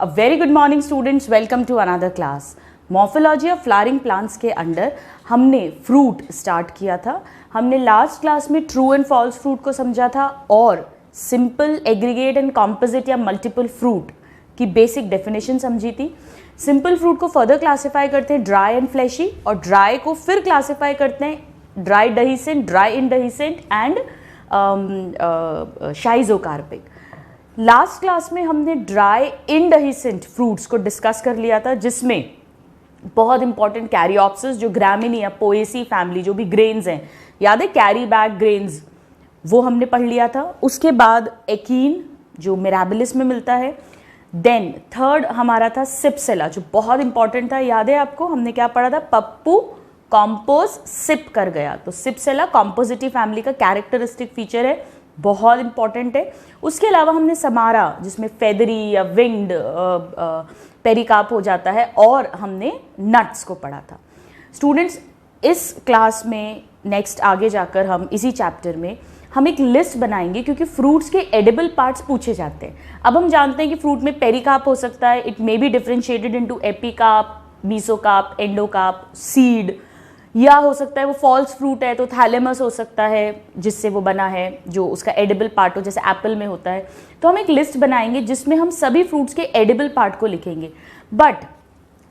A very good morning students, welcome to another class. Morphology of flowering plants के under हमने fruit start किया था. हमने last class में ट्रू एंड फॉल्स फ्रूट को समझा था और सिंपल, एग्रीगेट एंड कॉम्पोजिट या मल्टीपल फ्रूट की बेसिक डेफिनेशन समझी थी. सिंपल फ्रूट को फर्दर क्लासीफाई करते हैं ड्राई एंड फ्लैशी, और ड्राई को फिर क्लासीफाई करते हैं dry dehiscent, dry indehiscent and schizocarpic. Last class में हमने ड्राई इनडहीसेंट फ्रूट्स को डिस्कस कर लिया था, जिसमें बहुत इंपॉर्टेंट कैरियोप्सिस जो ग्रामिनी या पोएसी फैमिली जो भी ग्रेन्स हैं, याद है कैरी बैग ग्रेन्स, वो हमने पढ़ लिया था. उसके बाद एकीन जो मिराबिलिस में मिलता है. देन थर्ड हमारा था सिप्सेला जो बहुत इंपॉर्टेंट था, याद है आपको हमने क्या पढ़ा था, पप्पू कॉम्पोज सिप कर गया. तो सिप्सेला कॉम्पोजिटी फैमिली का कैरेक्टरिस्टिक फीचर है, बहुत इंपॉर्टेंट है. उसके अलावा हमने समारा जिसमें फेदरी या विंग्ड पेरिकाप हो जाता है, और हमने नट्स को पढ़ा था. स्टूडेंट्स, इस क्लास में नेक्स्ट आगे जाकर हम इसी चैप्टर में हम एक लिस्ट बनाएंगे, क्योंकि फ्रूट्स के एडिबल पार्ट्स पूछे जाते हैं. अब हम जानते हैं कि फ्रूट में पेरिकाप हो सकता है, it may be differentiated into epicarp, mesocarp, endocarp, seed, या हो सकता है वो फॉल्स फ्रूट है तो थैलेमस हो सकता है जिससे वो बना है, जो उसका एडिबल पार्ट हो, जैसे एप्पल में होता है. तो हम एक लिस्ट बनाएंगे जिसमें हम सभी फ्रूट्स के एडिबल पार्ट को लिखेंगे. बट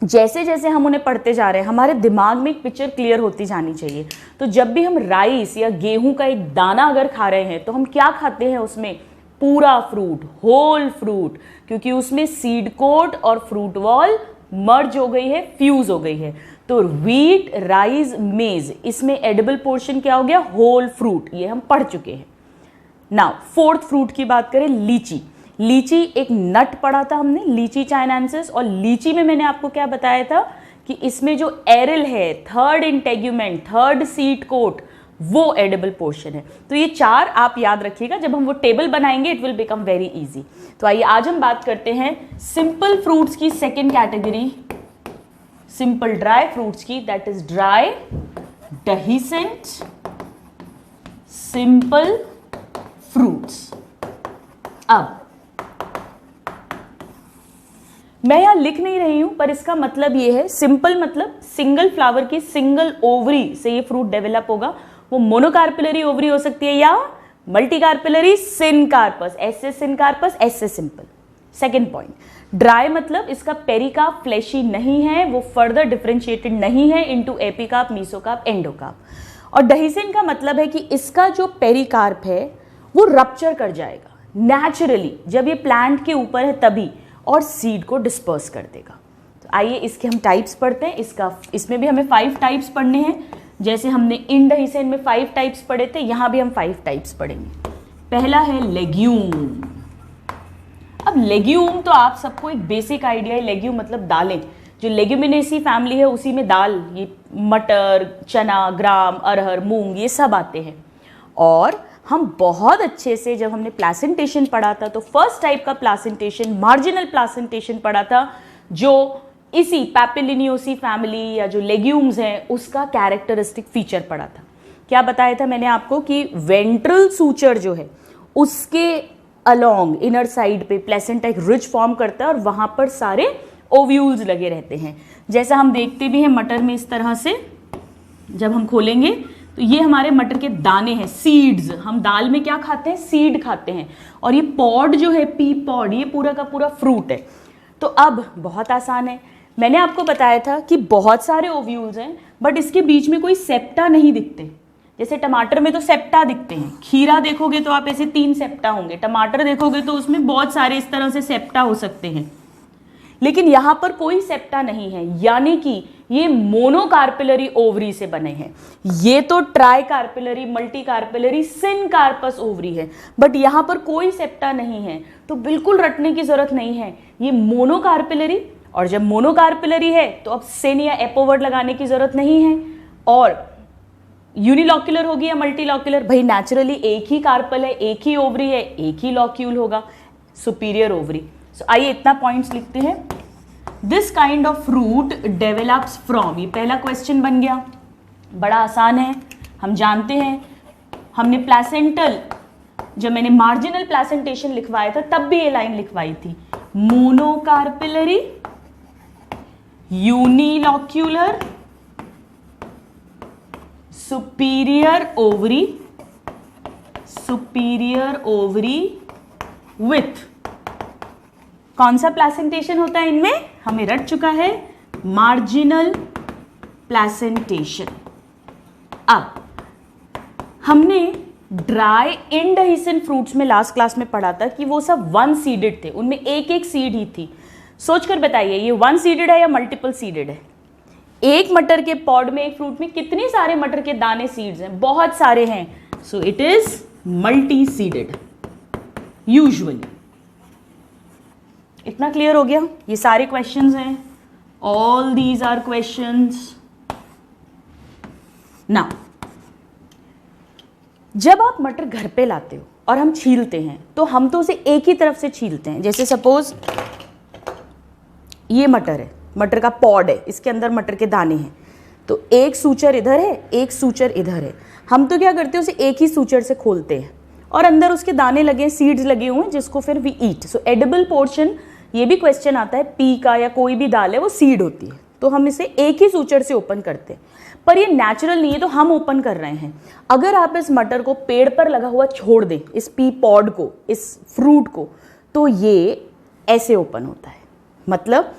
जैसे जैसे हम उन्हें पढ़ते जा रहे हैं हमारे दिमाग में एक पिक्चर क्लियर होती जानी चाहिए. तो जब भी हम राइस या गेहूं का एक दाना अगर खा रहे हैं तो हम क्या खाते हैं, उसमें पूरा फ्रूट, होल फ्रूट, क्योंकि उसमें सीड कोट और फ्रूट वॉल मर्ज हो गई है, फ्यूज हो गई है. तो व्हीट, राइस, मेज, इसमें एडिबल पोर्शन क्या हो गया, होल फ्रूट. ये हम पढ़ चुके हैं. नाउ फोर्थ फ्रूट की बात करें, लीची. लीची एक नट पढ़ा था हमने, लीची चाइनेंसिस, और लीची में मैंने आपको क्या बताया था कि इसमें जो एरिल है, third integument, third seed coat, वो एडिबल पोर्शन है. तो ये चार आप याद रखिएगा, जब हम वो टेबल बनाएंगे it will become very easy. तो आइए आज हम बात करते हैं सिंपल फ्रूट्स की second category, simple dry fruits की, that is dry dehiscent simple fruits. अब मैं यहां लिख नहीं रही हूं, पर इसका मतलब ये है, सिंपल मतलब सिंगल फ्लावर की सिंगल ओवरी से ये फ्रूट डेवलप होगा. वो मोनोकार्पिलरी ओवरी हो सकती है या मल्टीकार्पिलरी सिनकार्पस, ऐसे सिनकार्पस, ऐसे सिंपल. सेकेंड पॉइंट, ड्राई मतलब इसका पेरिकाप फ्लैशी नहीं है, वो फर्दर डिफरेंशिएटेड नहीं है इनटू एपिकाप, मीसोकाप, एंडोकाप. और डहीसेंट का मतलब है कि इसका जो पेरिकार्प है वो रप्चर कर जाएगा नेचुरली जब ये प्लांट के ऊपर है तभी, और सीड को डिस्पर्स कर देगा. तो आइए इसके हम टाइप्स पढ़ते हैं. इसमें भी हमें 5 टाइप्स पढ़ने हैं. जैसे हमने इनडहीसेंट में 5 टाइप्स पढ़े थे, यहां भी हम 5 टाइप्स पढ़ेंगे. पहला है लेग्यूम. अब लेग्यूम तो आप सबको एक बेसिक आइडिया है, लेग्यूम मतलब दालें. जो लेग्यूमिनेसी फैमिली है उसी में दाल, ये मटर, चना, ग्राम, अरहर, मूंग, ये सब आते हैं. और हम बहुत अच्छे से जब हमने प्लासेंटेशन पढ़ा था तो फर्स्ट टाइप का प्लासेंटेशन, मार्जिनल प्लासेंटेशन पढ़ा था, जो इसी पैपिलिनियोसी फैमिली या जो लेग्यूम्स हैं उसका कैरेक्टरिस्टिक फीचर पढ़ा था. क्या बताया था मैंने आपको कि वेंट्रल सूचर जो है उसके अलोंग इनर साइड पे प्लेसेंटा एक रिज फॉर्म करता है और वहां पर सारे ओव्यूल्स लगे रहते हैं. जैसा हम देखते भी हैं मटर में, इस तरह से जब हम खोलेंगे तो ये हमारे मटर के दाने हैं, सीड्स. हम दाल में क्या खाते हैं, सीड खाते हैं. और ये पॉड जो है, पी पॉड, ये पूरा का पूरा फ्रूट है. तो अब बहुत आसान है, मैंने आपको बताया था कि बहुत सारे ओव्यूल्स हैं बट इसके बीच में कोई सेप्टा नहीं दिखते. जैसे टमाटर में तो सेप्टा दिखते हैं, खीरा देखोगे तो आप ऐसे 3 सेप्टा होंगे, टमाटर देखोगे तो उसमें बहुत सारे इस तरह से सेप्टा हो सकते हैं, लेकिन यहां पर कोई सेप्टा नहीं है, यानी कि ये मोनोकार्पिलरी ओवरी से बने हैं. ये तो ट्राई कार्पिलरी, मल्टी कार्पिलरी, सिनकार्पस ओवरी है, बट यहां पर कोई सेप्टा नहीं है. तो बिल्कुल रटने की जरूरत नहीं है, ये मोनोकार्पिलरी. और जब मोनोकार्पिलरी है तो अब सिन या एपोवर्ड लगाने की जरूरत नहीं है. और यूनिलॉक्यूलर होगी या मल्टीलॉक्यूलर, भाई नेचुरली एक ही कार्पल है, एक ही ओवरी है, एक ही लॉक्यूल होगा, सुपीरियर ओवरी. सो आइए इतना पॉइंट्स लिखते हैं. This kind of fruit develops from, ये पहला क्वेश्चन बन गया, बड़ा आसान है, हम जानते हैं. हमने प्लेसेंटल, जब मैंने मार्जिनल प्लेसेंटेशन लिखवाया था तब भी ये लाइन लिखवाई थी. Monocarpellary, unilocular, superior ovary with, कौन सा प्लेसेंटेशन होता है इनमें, हमें रट चुका है, मार्जिनल प्लेसेंटेशन। अब हमने ड्राई इंडहिसेंट फ्रूट्स में लास्ट क्लास में पढ़ा था कि वो सब वन सीडेड थे, उनमें एक एक सीड ही थी। सोचकर बताइए ये वन सीडेड है या मल्टीपल सीडेड है? एक मटर के पॉड में, एक फ्रूट में कितने सारे मटर के दाने सीड्स हैं? बहुत सारे हैं। So it is multi seeded usually. इतना क्लियर हो गया? ये सारे क्वेश्चंस हैं, all these are questions. Now जब आप मटर घर पे लाते हो और हम छीलते हैं तो हम तो उसे एक ही तरफ से छीलते हैं। जैसे सपोज ये मटर है, मटर का पॉड है, इसके अंदर मटर के दाने हैं, तो एक सूचर इधर है, एक सूचर इधर है। हम तो क्या करते हैं, उसे एक ही सूचर से खोलते हैं और अंदर उसके दाने लगे, सीड्स लगे हुए हैं, जिसको फिर we eat. So edible portion, ये भी क्वेश्चन आता है, पी का या कोई भी दाल है वो सीड होती है, तो हम इसे एक ही सूचर से ओपन करते हैं। पर ये नेचुरल नहीं है तो हम ओपन कर रहे हैं। अगर आप इस मटर को पेड़ पर लगा हुआ छोड़ दें, इस पी पॉड को, इस फ्रूट को, तो ये ऐसे ओपन होता है। मतलब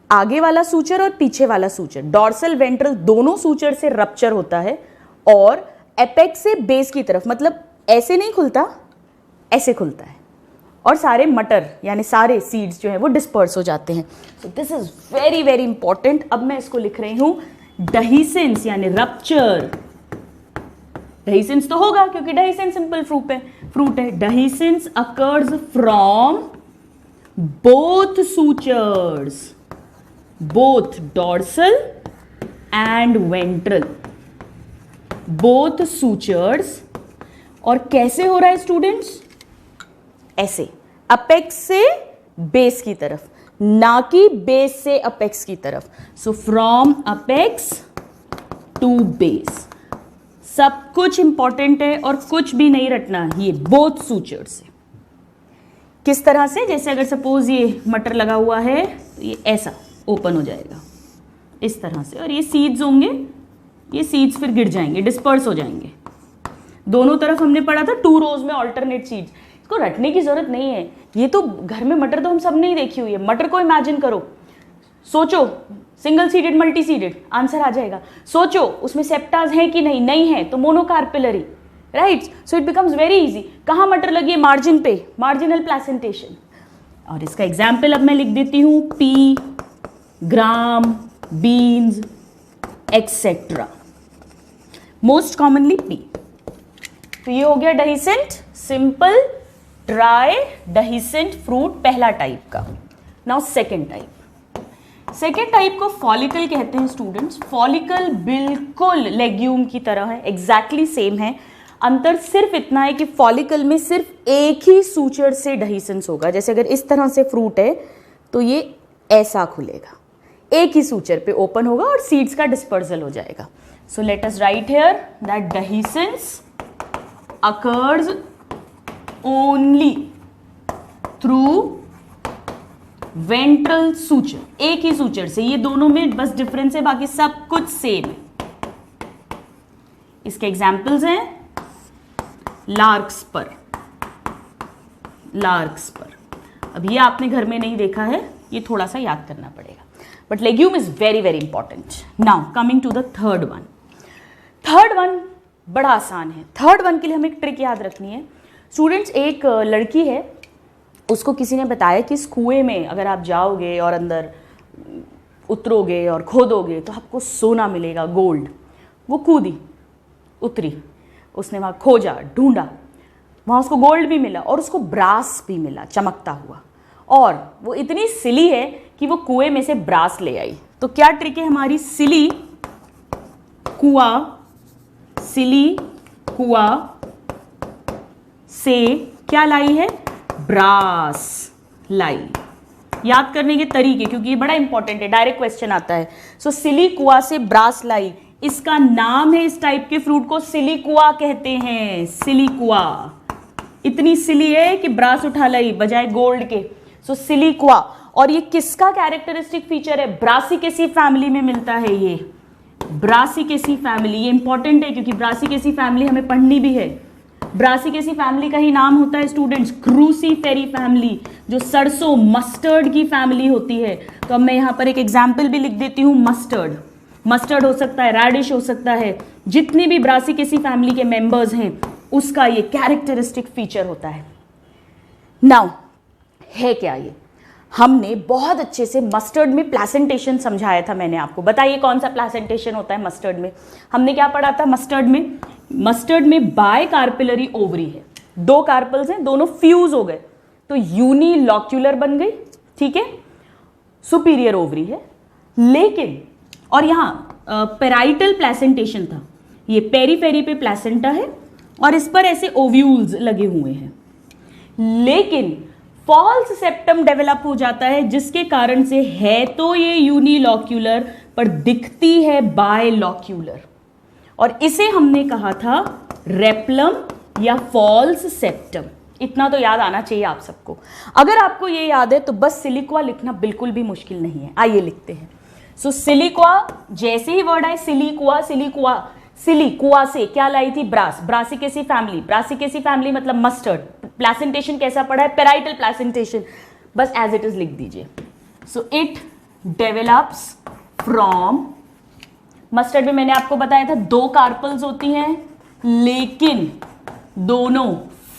आगे वाला सूचर और पीछे वाला सूचर, डॉर्सल वेंट्रल, दोनों सूचर से रप्चर होता है और एपेक्स से बेस की तरफ, मतलब ऐसे नहीं खुलता, ऐसे खुलता है और सारे मटर यानी सारे सीड्स जो है वो डिस्पर्स हो जाते हैं। सो this is very very important. अब मैं इसको लिख रही हूं डहीसेंस यानी रप्चर। डहीसेंस तो होगा क्योंकि डहीसेंस सिंपल फ्रूट है। Dehiscence occurs from both sutures, both dorsal and ventral, both sutures. और कैसे हो रहा है स्टूडेंट्स? ऐसे, अपेक्स से बेस की तरफ, ना कि बेस से अपेक्स की तरफ। So from apex to base. सब कुछ इंपॉर्टेंट है और कुछ भी नहीं रटना, ये बोथ सूचर से। किस तरह से? जैसे अगर सपोज ये मटर लगा हुआ है तो ये ऐसा ओपन हो जाएगा इस तरह से, और ये सीड्स होंगे, ये सीड्स फिर गिर जाएंगे, डिस्पर्स हो जाएंगे। दोनों तरफ हमने पढ़ा था 2 रोज में ऑल्टरनेट सीड्स। इसको रटने की जरूरत नहीं है, ये तो घर में मटर तो हम सब नहीं देखी हुई है। मटर को इमेजिन करो, सोचो single seeded multi seeded, answer आ जाएगा। सोचो उसमें सेप्टाज हैं कि नहीं, नहीं है तो monocarpellary, right? So it becomes very easy. कहाँ मटर लगी है? मार्जिन पे, मार्जिनल प्लेसेंटेशन। और इसका एग्जाम्पल अब मैं लिख देती हूं, pea, gram, beans etcetera, most commonly pea. तो ये हो गया dehiscent, simple dry dehiscent fruit, पहला टाइप का। नाउ सेकेंड टाइप को फॉलिकल कहते हैं स्टूडेंट्स। फॉलिकल बिल्कुल लेग्यूम की तरह है, एग्जैक्टली सेम है। अंतर सिर्फ इतना है कि फॉलिकल में सिर्फ एक ही सूचर से डहीसेंस होगा। जैसे अगर इस तरह से फ्रूट है तो ये ऐसा खुलेगा, एक ही सूचर पे ओपन होगा और सीड्स का डिस्पर्सल हो जाएगा। So let us write here that dehiscence occurs only through ventral suture, एक ही सूचर से। ये दोनों में बस डिफरेंस है, बाकी सब कुछ सेम है। इसके एग्जाम्पल्स हैं लार्क्सपर। अब ये आपने घर में नहीं देखा है, ये थोड़ा सा याद करना पड़ेगा, but legume is very very important. Now coming to the third one बड़ा आसान है। थर्ड वन के लिए हमें एक ट्रिक याद रखनी है स्टूडेंट्स। एक लड़की है, उसको किसी ने बताया कि इस कुएं में अगर आप जाओगे और अंदर उतरोगे और खोदोगे तो आपको सोना मिलेगा, गोल्ड। वो कूदी, उतरी, उसने वहाँ खोजा, ढूंढा, वहाँ उसको गोल्ड भी मिला और उसको ब्रास भी मिला चमकता हुआ। और वो इतनी सिली है कि वो कुएं में से ब्रास ले आई। तो क्या ट्रिक है हमारी? सिली कुआ से क्या लाई है? ब्रास लाई। याद करने के तरीके, क्योंकि ये बड़ा इंपॉर्टेंट है, डायरेक्ट क्वेश्चन आता है। सो सिली कुआ से ब्रास लाई, इसका नाम है, इस टाइप के फ्रूट को सिलिकुआ कहते हैं। सिलिकुआ, इतनी सिली है कि ब्रास उठा लाई बजाय गोल्ड के। सो सिलिक्वा। और ये किसका कैरेक्टरिस्टिक फीचर है? ब्रासिकेसी फैमिली में मिलता है ये, ब्रासिकेसी फैमिली। ये इंपॉर्टेंट है क्योंकि ब्रासिकेसी फैमिली हमें पढ़नी भी है। ब्रासिकेसी फैमिली का ही नाम होता है स्टूडेंट्स क्रूसीफेरी फैमिली, जो सरसों मस्टर्ड की फैमिली होती है। तो अब मैं यहाँ पर एक एग्जाम्पल भी लिख देती हूँ, मस्टर्ड। मस्टर्ड हो सकता है, रेडिश हो सकता है, जितनी भी ब्रासिकेसी फैमिली के मेंबर्स हैं उसका ये कैरेक्टरिस्टिक फीचर होता है। नाउ है क्या ये? हमने बहुत अच्छे से मस्टर्ड में प्लेसेंटेशन समझाया था मैंने आपको। बताइए कौन सा प्लेसेंटेशन होता है मस्टर्ड में? हमने क्या पढ़ा था मस्टर्ड में? मस्टर्ड में बाय कार्पिलरी ओवरी है, दो कार्पल्स हैं, दोनों फ्यूज हो गए तो यूनिलॉक्यूलर बन गई, ठीक है, सुपीरियर ओवरी है। लेकिन और यहां पेराइटल प्लेसेंटेशन था, ये पेरीफेरी पे प्लेसेंटा है और इस पर ऐसे ओव्यूल्स लगे हुए हैं। लेकिन फॉल्स सेप्टम डेवलप हो जाता है, जिसके कारण से है तो ये यूनिलॉक्यूलर पर दिखती है बायलॉक्यूलर, और इसे हमने कहा था रेप्लम या फॉल्स सेप्टम। इतना तो याद आना चाहिए आप सबको। अगर आपको ये याद है तो बस सिलिक्वा लिखना बिल्कुल भी मुश्किल नहीं है। आइए लिखते हैं। सो सिलिक्वा, जैसे ही वर्ड आए सिलिक्वा, सिलिक्वा, सिलिक्वा से क्या लाई थी? Brass, Brassicaceae family. Brassicaceae family मतलब मस्टर्ड। प्लेसेंटेशन कैसा पड़ा है? Parietal placentation. बस एज इट इज लिख दीजिए। So it develops from, mustard में मैंने आपको बताया था दो कार्पल्स होती हैं लेकिन दोनों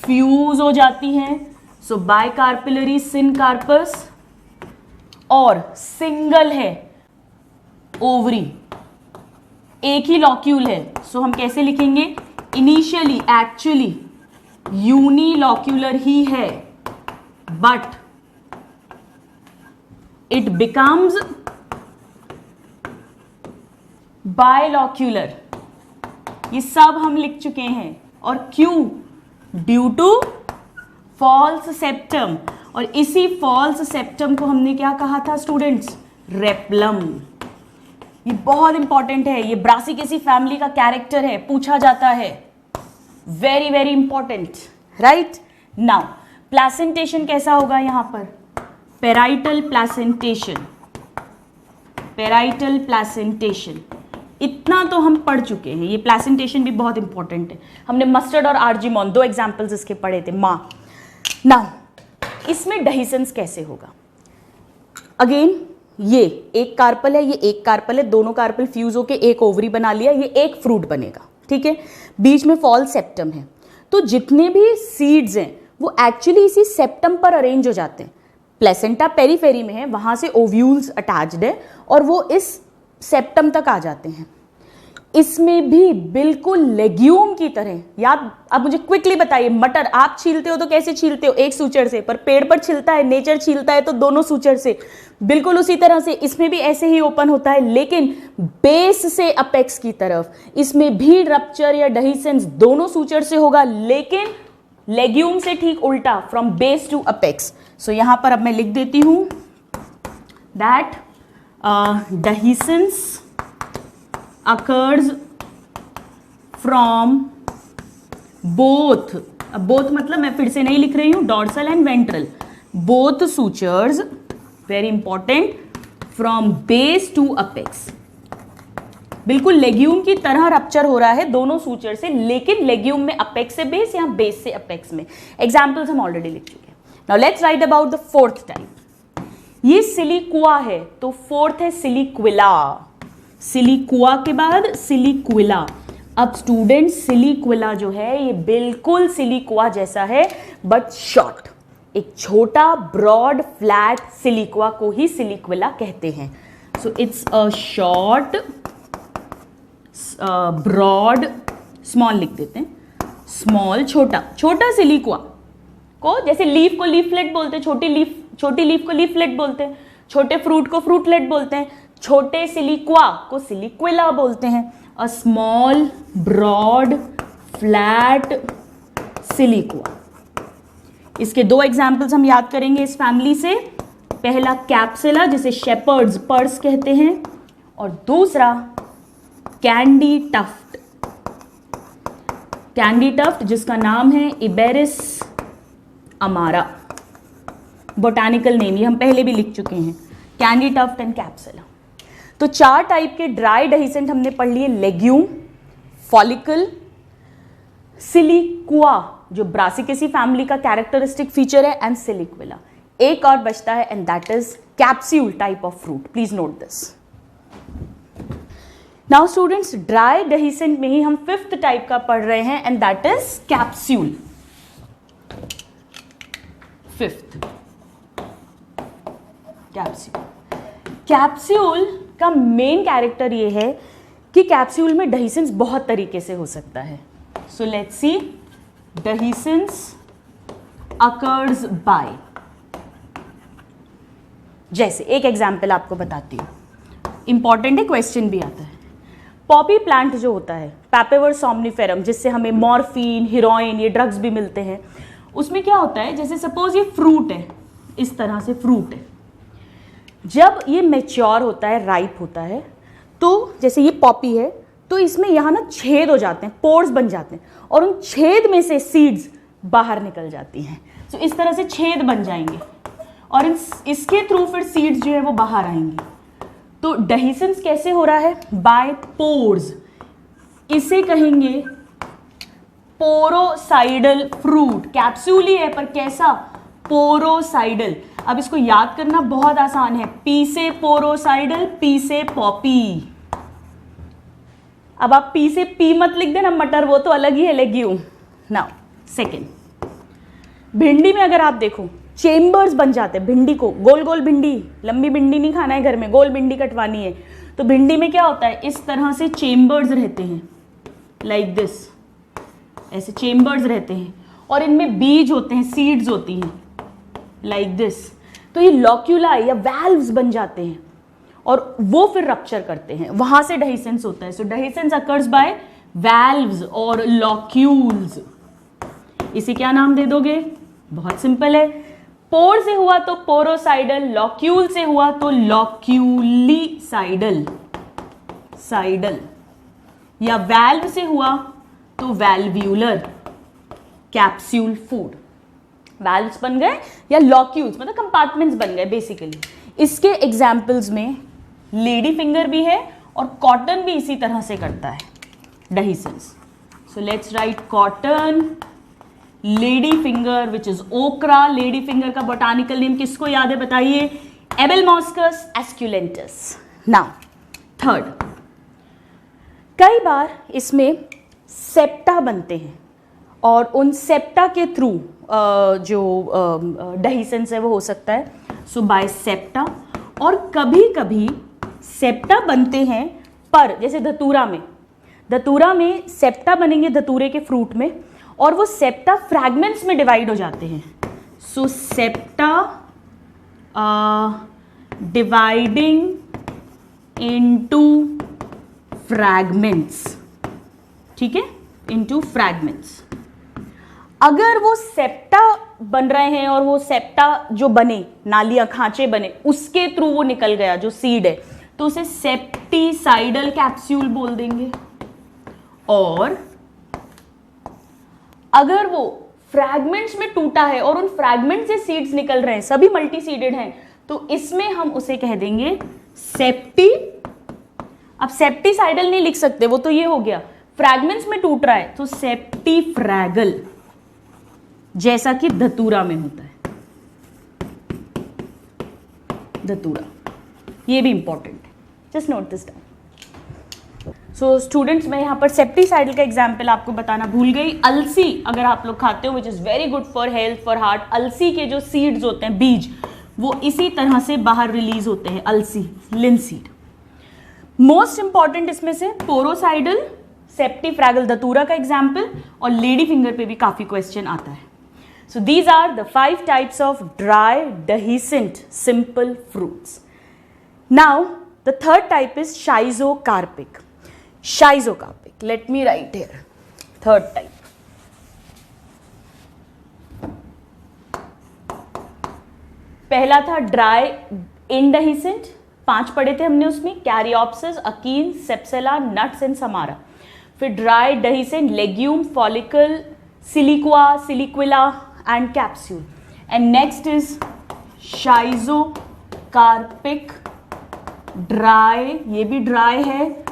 फ्यूज हो जाती हैं। सो बायकार्पिलरी सिनकार्पस, और सिंगल है ओवरी, एक ही लॉक्यूल है। सो हम कैसे लिखेंगे? इनिशियली एक्चुअली यूनिलॉक्यूलर ही है बट इट बिकम्स बायलॉक्यूलर। ये सब हम लिख चुके हैं। और क्यों? Due to false septum. और इसी फॉल्स सेप्टम को हमने क्या कहा था स्टूडेंट्स? रेप्लम। ये बहुत इंपॉर्टेंट है, ये ब्रासिकेसी फैमिली का कैरेक्टर है, पूछा जाता है। Very very important, right. Now placentation कैसा होगा यहां पर? Parietal placentation, parietal placentation. इतना तो हम पढ़ चुके हैं, ये प्लेसेंटेशन भी बहुत इंपॉर्टेंट है। हमने मस्टर्ड और आर्जिमोन दो एग्जाम्पल्स इसके पढ़े थे, मां। नाउ इसमें डहीसेंस कैसे होगा? अगेन ये एक कार्पल है, ये एक कार्पल है, दोनों कार्पल फ्यूज होके एक ओवरी बना लिया, ये एक फ्रूट बनेगा, ठीक है। बीच में फॉल सेप्टम है, तो जितने भी सीड्स हैं वो एक्चुअली इसी सेप्टम पर अरेंज हो जाते हैं। प्लेसेंटा पेरीफेरी में है, वहां से ओव्यूल्स अटैच्ड है और वो इस सेप्टम तक आ जाते हैं। इसमें भी बिल्कुल लेग्यूम की तरह, याद, अब मुझे क्विकली बताइए, मटर आप छीलते हो तो कैसे छीलते हो? एक सूचर से। पर पेड़ पर छिलता है, नेचर छीलता है तो दोनों सूचर से। बिल्कुल उसी तरह से इसमें भी ऐसे ही ओपन होता है, लेकिन बेस से अपेक्स की तरफ। इसमें भी रप्चर या डहीसेंस दोनों सूचर से होगा, लेकिन लेग्यूम से ठीक उल्टा, फ्रॉम बेस टू अपेक्स। सो यहां पर अब मैं लिख देती हूं that dehiscence occurs from both, अब both मतलब मैं फिर से नहीं लिख रही हूं, dorsal and ventral, both sutures, very important, from base to apex। बिल्कुल लेग्यूम की तरह रप्चर हो रहा है दोनों सूचर से, लेकिन लेग्यूम में अपेक्स से बेस या बेस से अपेक्स में। एग्जाम्पल्स हम ऑलरेडी लिख चुके हैं। Now let's write about the fourth type. ये सिलिक्वा है, तो फोर्थ है सिलिक्विला। सिलिक्वा के बाद सिलिक्विला। अब स्टूडेंट सिलिक्विला जो है ये बिल्कुल सिलिक्वा जैसा है बट शॉर्ट, एक छोटा ब्रॉड फ्लैट सिलिक्वा को ही सिलिक्विला कहते हैं। So it's a short broad, small लिख देते हैं, स्मॉल छोटा, छोटा सिलिक्वा को, जैसे लीफ को लीफलेट बोलते हैं, छोटी लीफ को लीफलेट बोलते हैं, छोटे फ्रूट को फ्रूटलेट बोलते हैं, छोटे सिलिक्वा को सिलिक्विला बोलते हैं। A small broad flat siliqua. इसके दो एग्जाम्पल्स हम याद करेंगे इस फैमिली से। पहला कैप्सुला, जिसे शेपर्ड्स पर्स कहते हैं, और दूसरा कैंडी टफ्ट। कैंडी टफ्ट जिसका नाम है इबेरिस अमारा। बोटानिकल नेम ये हम पहले भी लिख चुके हैं, कैंडी टफ्ट एंड कैप्सुला। तो 4 टाइप के ड्राई डेहिसेंट हमने पढ़ लिए, लेग्यूम, फॉलिकल, सिलिक्वा जो ब्रासिकेसी फैमिली का कैरेक्टरिस्टिक फीचर है, एंड सिलिक्विला। एक और बचता है and that is capsule type of fruit. Please note this. Now students, dry dehiscent में ही हम 5th टाइप का पढ़ रहे हैं and that is capsule. 5th capsule. Capsule का मेन कैरेक्टर ये है कि कैप्सूल में डेहिसेंस बहुत तरीके से हो सकता है। So let's see, dehiscence occurs by, जैसे एक एग्जाम्पल आपको बताती हूँ, इंपॉर्टेंट है, क्वेश्चन भी आता है। पॉपी प्लांट जो होता है, पैपेवर सोमनिफेरम, जिससे हमें मॉर्फिन, हीरोइन, ये ड्रग्स भी मिलते हैं, उसमें क्या होता है, जैसे सपोज ये फ्रूट है, इस तरह से फ्रूट है, जब ये मैच्योर होता है, राइप होता है, तो जैसे ये पॉपी है, तो इसमें यहाँ ना छेद हो जाते हैं, पोर्स बन जाते हैं, और उन छेद में से सीड्स बाहर निकल जाती हैं। तो इस तरह से छेद बन जाएंगे और इसके थ्रू फिर सीड्स जो है वो बाहर आएंगे। तो डेहिसेंस कैसे हो रहा है? By pores. इसे कहेंगे पोरोसाइडल फ्रूट। कैप्सूल ही है पर कैसा? पोरोसाइडल। अब इसको याद करना बहुत आसान है, पी से पोरोसाइडल, पी से पॉपी। अब आप पी से पी मत लिख देना मटर, वो तो अलग ही है, लेग्यूम। नाउ सेकेंड, भिंडी में अगर आप देखो चेम्बर्स बन जाते हैं। भिंडी को गोल गोल भिंडी, लंबी भिंडी नहीं खाना है घर में, गोल भिंडी कटवानी है, तो भिंडी में क्या होता है, इस तरह से चेम्बर्स रहते हैं, लाइक दिस, ऐसे चेम्बर्स रहते हैं, और इनमें बीज होते हैं, सीड्स होती हैं, लाइक दिस। तो ये लॉक्यूलाई या वैल्व्स बन जाते हैं और वो फिर रप्चर करते हैं, वहां से डेहिसेंस होता है। सो डेहिसेंस अकर्स बाय वैल्व्स और लॉक्यूल्स। इसे क्या नाम दे दोगे? बहुत सिंपल है, पोर से हुआ तो पोरोसाइडल, लॉक्यूल से हुआ तो लॉक्यूलिसाइडल साइडल, या वैल्व से हुआ तो वैल्व्यूलर कैप्सूल फूड। वैल्व्स बन गए या लॉक्यूल्स मतलब कंपार्टमेंट्स बन गए बेसिकली। इसके एग्जाम्पल्स में लेडी फिंगर भी है और कॉटन भी इसी तरह से करता है dehiscence. So let's write cotton, lady finger which is ओकरा। लेडी फिंगर का बोटानिकल नेम किसको याद है बताइए? एबेलमॉस्कस एस्क्युलेंटस। नाउ थर्ड, कई बार इसमें सेप्टा बनते हैं और उन सेप्टा के थ्रू जो डेहिसेंस है वो हो सकता है, सो बाय सेप्टा। और कभी कभी सेप्टा बनते हैं पर जैसे धतूरा में सेप्टा बनेंगे धतूरे के फ्रूट में, और वो सेप्टा फ्रैगमेंट्स में डिवाइड हो जाते हैं। सो सेप्टा डिवाइडिंग इनटू फ्रैगमेंट्स, ठीक है, इनटू फ्रैगमेंट्स। अगर वो सेप्टा बन रहे हैं और वो सेप्टा जो बने, नालियां, खांचे बने, उसके थ्रू वो निकल गया जो सीड है, तो उसे सेप्टिसाइडल कैप्सूल बोल देंगे। और अगर वो फ्रैगमेंट्स में टूटा है और उन फ्रैगमेंट से सीड्स निकल रहे हैं, सभी मल्टी सीडेड हैं, तो इसमें हम उसे कह देंगे सेप्टी। अब सेप्टिसाइडल नहीं लिख सकते, वो तो ये हो गया, फ्रैगमेंट्स में टूट रहा है तो सेप्टिफ्रैगल, जैसा कि धतूरा में होता है, धतूरा। ये भी इंपॉर्टेंट है, just note this down. So students, मैं यहाँ पर सेप्टिसाइडल का एग्जाम्पल आपको बताना भूल गई। अलसी अगर आप लोग खाते हो, which is very good for health, for heart, अलसी के जो सीड्स होते हैं, बीज, वो इसी तरह से बाहर रिलीज होते हैं, अलसी, लिनसीड। मोस्ट इंपॉर्टेंट इसमें से पोरोसाइडल, सेप्टिफ्रैगल, धतूरा का एग्जाम्पल, और लेडी फिंगर पे भी काफी क्वेश्चन आता है। So these are the 5 types of dry dehiscent simple fruits. Now the third type is schizocarpic. Schizocarpic, let me write here third type. पहला था ड्राई इनडेहिसेंट, 5 पढ़े थे हमने उसमें, caryopsis, achene, cypsela, nuts and samara. फिर dry dehiscent, legume, follicle, siliqua, siliqula and capsule. And next is schizocarpic dry, ये भी dry है,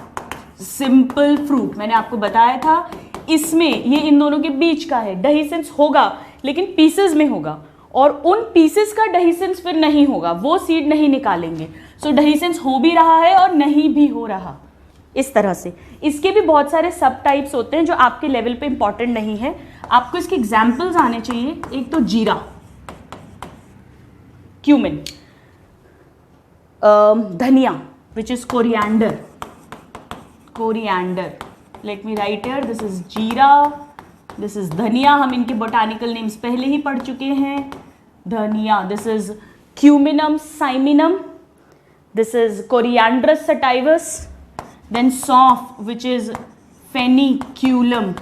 सिंपल फ्रूट। मैंने आपको बताया था इसमें ये इन दोनों के बीच का है, डहीसेंस होगा लेकिन पीसेस में होगा, और उन पीसेस का डहीसेंस फिर नहीं होगा, वो सीड नहीं निकालेंगे। सो डहीसेंस हो भी रहा है और नहीं भी हो रहा, इस तरह से। इसके भी बहुत सारे सब टाइप्स होते हैं जो आपके लेवल पे इंपॉर्टेंट नहीं है, आपको इसके एग्जाम्पल्स आने चाहिए। एक तो जीरा, क्यूमिन, धनिया which is coriander, coriander, late me write here, this is जीरा, दिस इज धनिया, हम इनके बोटानिकल नेम्स पहले ही पढ़ चुके हैं। धनिया, this is cuminum cyminum, this is coriandrum sativum, then सौंफ which is foeniculum,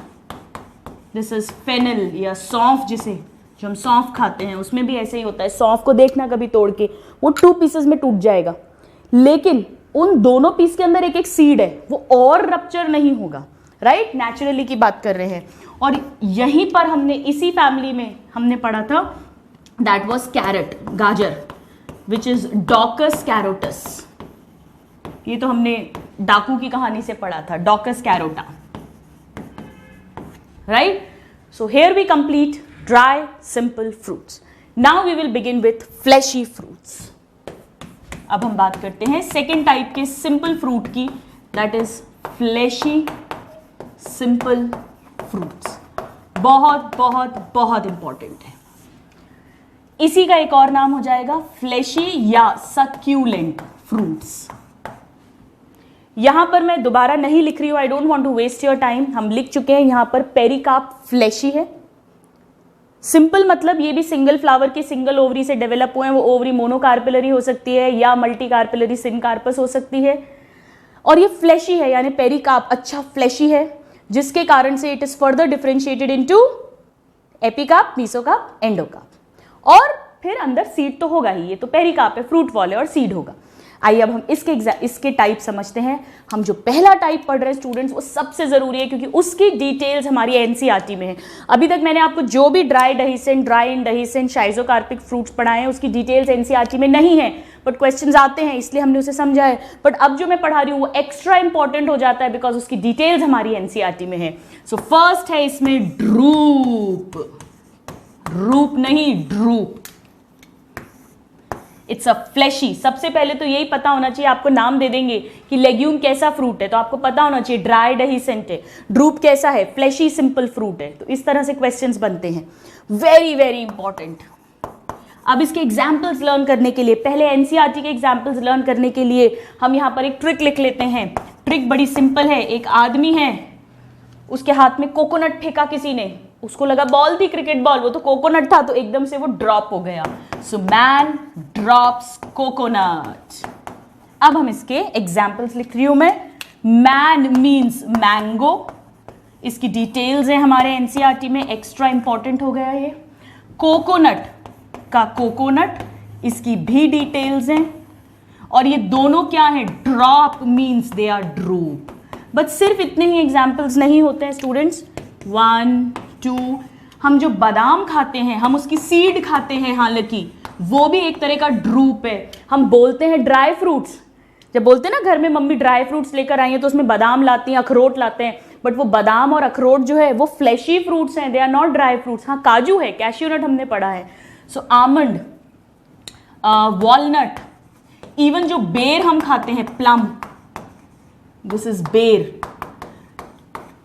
this is fennel या सौंफ, जिसे जो हम सौंफ खाते हैं उसमें भी ऐसे ही होता है। सौंफ को देखना कभी तोड़ के, वो 2 पीसेस में टूट जाएगा, लेकिन उन दोनों पीस के अंदर एक एक सीड है, वो और रप्चर नहीं होगा, राइट? नेचुरली की बात कर रहे हैं। और यहीं पर हमने इसी फैमिली में हमने पढ़ा था, दैट वाज कैरेट, गाजर, विच इज डॉकस कैरोटस। ये तो हमने डाकू की कहानी से पढ़ा था, daucus carota, right? So here we complete dry simple fruits. Now we will begin with fleshy fruits. अब हम बात करते हैं सेकेंड टाइप के सिंपल फ्रूट की, that is fleshy simple fruits. बहुत बहुत बहुत इंपॉर्टेंट है। इसी का एक और नाम हो जाएगा फ्लैशी या सक्यूलेंट फ्रूट्स। यहां पर मैं दोबारा नहीं लिख रही हूं, I don't want to waste your time, हम लिख चुके हैं। यहां पर पेरिकार्प फ्लैशी है। सिंपल मतलब ये भी सिंगल फ्लावर के सिंगल ओवरी से डेवलप हुए हैं। वो ओवरी मोनोकार्पिलरी हो सकती है या मल्टीकार्पिलरी सिनकार्पस हो सकती है, और ये फ्लैशी है, यानी पेरिकार्प अच्छा फ्लैशी है, जिसके कारण से it is further differentiated into epicarp, mesocarp, endocarp, और फिर अंदर सीड तो होगा ही। ये तो पेरिकार्प है, फ्रूट वॉल है और सीड होगा। आइए अब हम इसके टाइप समझते हैं। हम जो पहला टाइप पढ़ रहे हैं स्टूडेंट्स, वो सबसे जरूरी है क्योंकि उसकी डिटेल्स हमारी एनसीईआरटी में है। अभी तक मैंने आपको जो भी dry dehiscent, dry indehiscent, शाइजोकार्पिक fruits पढ़ाए हैं, उसकी डिटेल्स एनसीईआरटी में नहीं है, बट क्वेश्चंस आते हैं इसलिए हमने उसे समझा है। बट अब जो मैं पढ़ा रही हूँ वो एक्स्ट्रा इंपॉर्टेंट हो जाता है बिकॉज उसकी डिटेल्स हमारी एनसीईआरटी में है। सो फर्स्ट है इसमें ड्रूप, रूप नहीं ड्रूप। It's a flashy. सबसे पहले तो यही पता होना चाहिए, आपको नाम दे देंगे कि लेग्यूम कैसा फ्रूट है तो आपको पता होना चाहिए ड्राई डहीसेंट है, ड्रूप कैसा है, फ्लैशी सिंपल फ्रूट है। तो इस तरह से क्वेश्चंस बनते हैं, वेरी वेरी इंपॉर्टेंट। अब इसके एग्जाम्पल्स लर्न करने के लिए, पहले एनसीईआरटी के एग्जाम्पल्स लर्न करने के लिए हम यहाँ पर एक ट्रिक लिख लेते हैं। ट्रिक बड़ी सिंपल है। एक आदमी है, उसके हाथ में कोकोनट फेंका किसी ने, उसको लगा बॉल थी, क्रिकेट बॉल, वो तो कोकोनट था, तो एकदम से वो ड्रॉप हो गया। So man drops coconut. अब हम इसके एग्जाम्पल्स लिख रही हूं मैं। मैन मीन्स मैंगो, इसकी डिटेल्स है हमारे एनसीईआरटी में, एक्स्ट्रा इंपॉर्टेंट हो गया ये। कोकोनट का कोकोनट, इसकी भी डिटेल्स हैं। और ये दोनों क्या है, drop means they are drupe. But सिर्फ इतने ही एग्जाम्पल्स नहीं होते हैं स्टूडेंट्स, 1 2। हम जो बादाम खाते हैं, हम उसकी सीड खाते हैं, हालांकि वो भी एक तरह का ड्रूप है। हम बोलते हैं ड्राई फ्रूट्स, जब बोलते हैं ना घर में मम्मी ड्राई फ्रूट्स लेकर आई हैं तो उसमें बादाम लाती हैं, अखरोट लाते हैं, बट वो बादाम और अखरोट जो है वो फ्लैशी फ्रूट्स हैं, they are not dry fruits. हाँ, काजू है, कैश्यू नट हमने पढ़ा है। सो आमंड, वॉलनट, इवन जो बेर हम खाते हैं, प्लम, दिस इज बेर,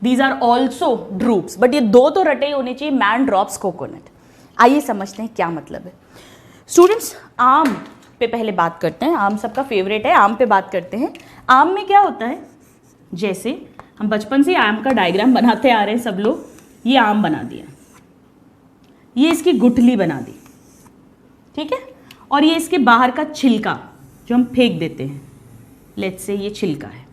these are also droops. But ये दो तो रटे होने चाहिए, मैन ड्रॉप्स कोकोनट। आइए समझते हैं क्या मतलब है स्टूडेंट्स। आम पे पहले बात करते हैं, आम सबका फेवरेट है, आम पे बात करते हैं। आम में क्या होता है, जैसे हम बचपन से आम का डायग्राम बनाते आ रहे हैं सब लोग, ये आम बना दिया, ये इसकी गुठली बना दी, ठीक है, और ये इसके बाहर का छिलका जो हम फेंक देते हैं, लेट्स से ये छिलका है।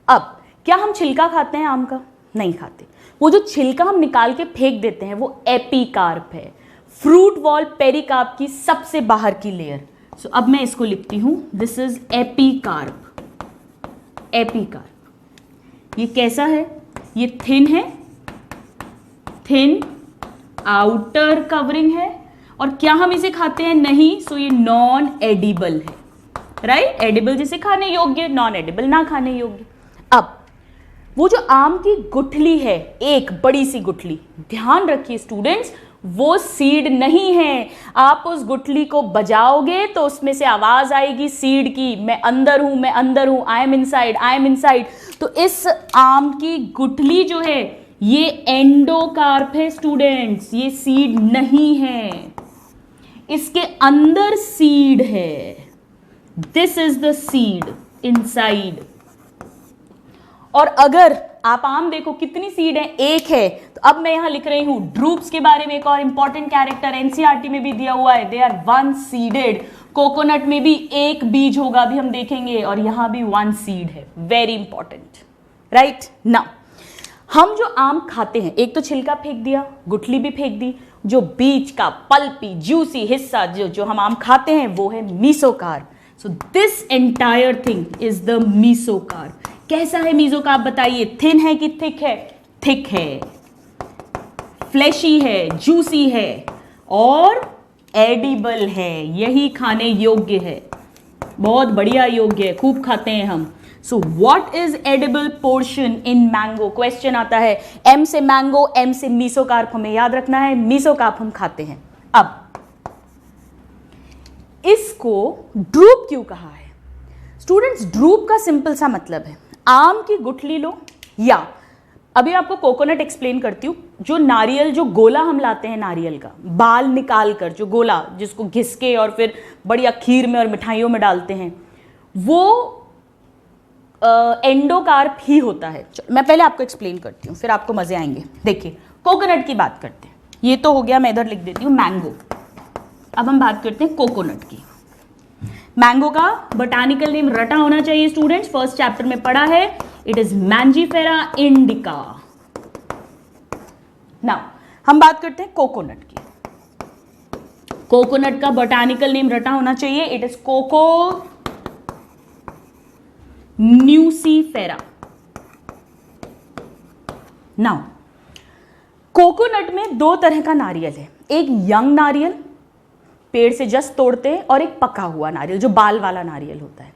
अब क्या हम छिलका खाते हैं आम का? नहीं खाते। वो जो छिलका हम निकाल के फेंक देते हैं वो एपिकार्प है, फ्रूट वॉल पेरिकार्प की सबसे बाहर की लेयर। सो अब मैं इसको लिखती हूं, दिस इज एपिकार्प। एपिकार्प ये कैसा है, ये थिन है, थिन आउटर कवरिंग है, और क्या हम इसे खाते हैं? नहीं, सो ये नॉन एडिबल है, राइट? एडिबल जिसे खाने योग्य, नॉन एडिबल ना खाने योग्य। अब वो जो आम की गुठली है, एक बड़ी सी गुठली, ध्यान रखिए स्टूडेंट्स, वो सीड नहीं है। आप उस गुठली को बजाओगे तो उसमें से आवाज आएगी सीड की, मैं अंदर हूं, मैं अंदर हूं, I am inside, I am inside. तो इस आम की गुठली जो है ये एंडोकार्प है स्टूडेंट्स, ये सीड नहीं है, इसके अंदर सीड है। This is the seed inside. और अगर आप आम देखो कितनी सीड है? एक है। तो अब मैं यहां लिख रही हूं ड्रूप्स के बारे में, एक और इंपॉर्टेंट कैरेक्टर एनसीईआरटी में भी दिया हुआ है, they are one seeded. Coconut में भी एक बीज होगा, अभी हम देखेंगे, और यहां भी वन सीड है, वेरी इंपॉर्टेंट, राइट? नाउ हम जो आम खाते हैं, एक तो छिलका फेंक दिया, गुठली भी फेंक दी, जो बीज का पल्पी जूसी हिस्सा जो हम आम खाते हैं वो है mesocarp. So this entire thing is the mesocarp. कैसा है मीसोकार्प बताइए? थिन है कि थिक है? थिक है, फ्लैशी है, जूसी है और एडिबल है, यही खाने योग्य है, बहुत बढ़िया योग्य है, खूब खाते हैं हम। So what is edible portion in mango? Question आता है, एम से मैंगो, एम से मीसोकार्प, हमें याद रखना है मीसोकार्प हम खाते हैं। अब इसको ड्रूप क्यों कहा है स्टूडेंट्स? ड्रूप का सिंपल सा मतलब है, आम की गुठली लो, या अभी आपको कोकोनट एक्सप्लेन करती हूं, जो नारियल, जो गोला हम लाते हैं नारियल का, बाल निकाल कर जो गोला, जिसको घिसके और फिर बढ़िया खीर में और मिठाइयों में डालते हैं, वो एंडोकार्प ही होता है। मैं पहले आपको एक्सप्लेन करती हूँ, फिर आपको मजे आएंगे। देखिए, कोकोनट की बात करते हैं, ये तो हो गया, मैं इधर लिख देती हूँ मैंगो। अब हम बात करते हैं कोकोनट की। मैंगो का बोटानिकल नेम रटा होना चाहिए स्टूडेंट्स, फर्स्ट चैप्टर में पढ़ा है, it is Mangifera indica. Now हम बात करते हैं कोकोनट की। कोकोनट का बोटानिकल नेम रटा होना चाहिए, it is Coco nucifera. Now coconut में दो तरह का नारियल है, एक यंग नारियल पेड़ से जस्ट तोड़ते हैं, और एक पका हुआ नारियल जो बाल वाला नारियल होता है।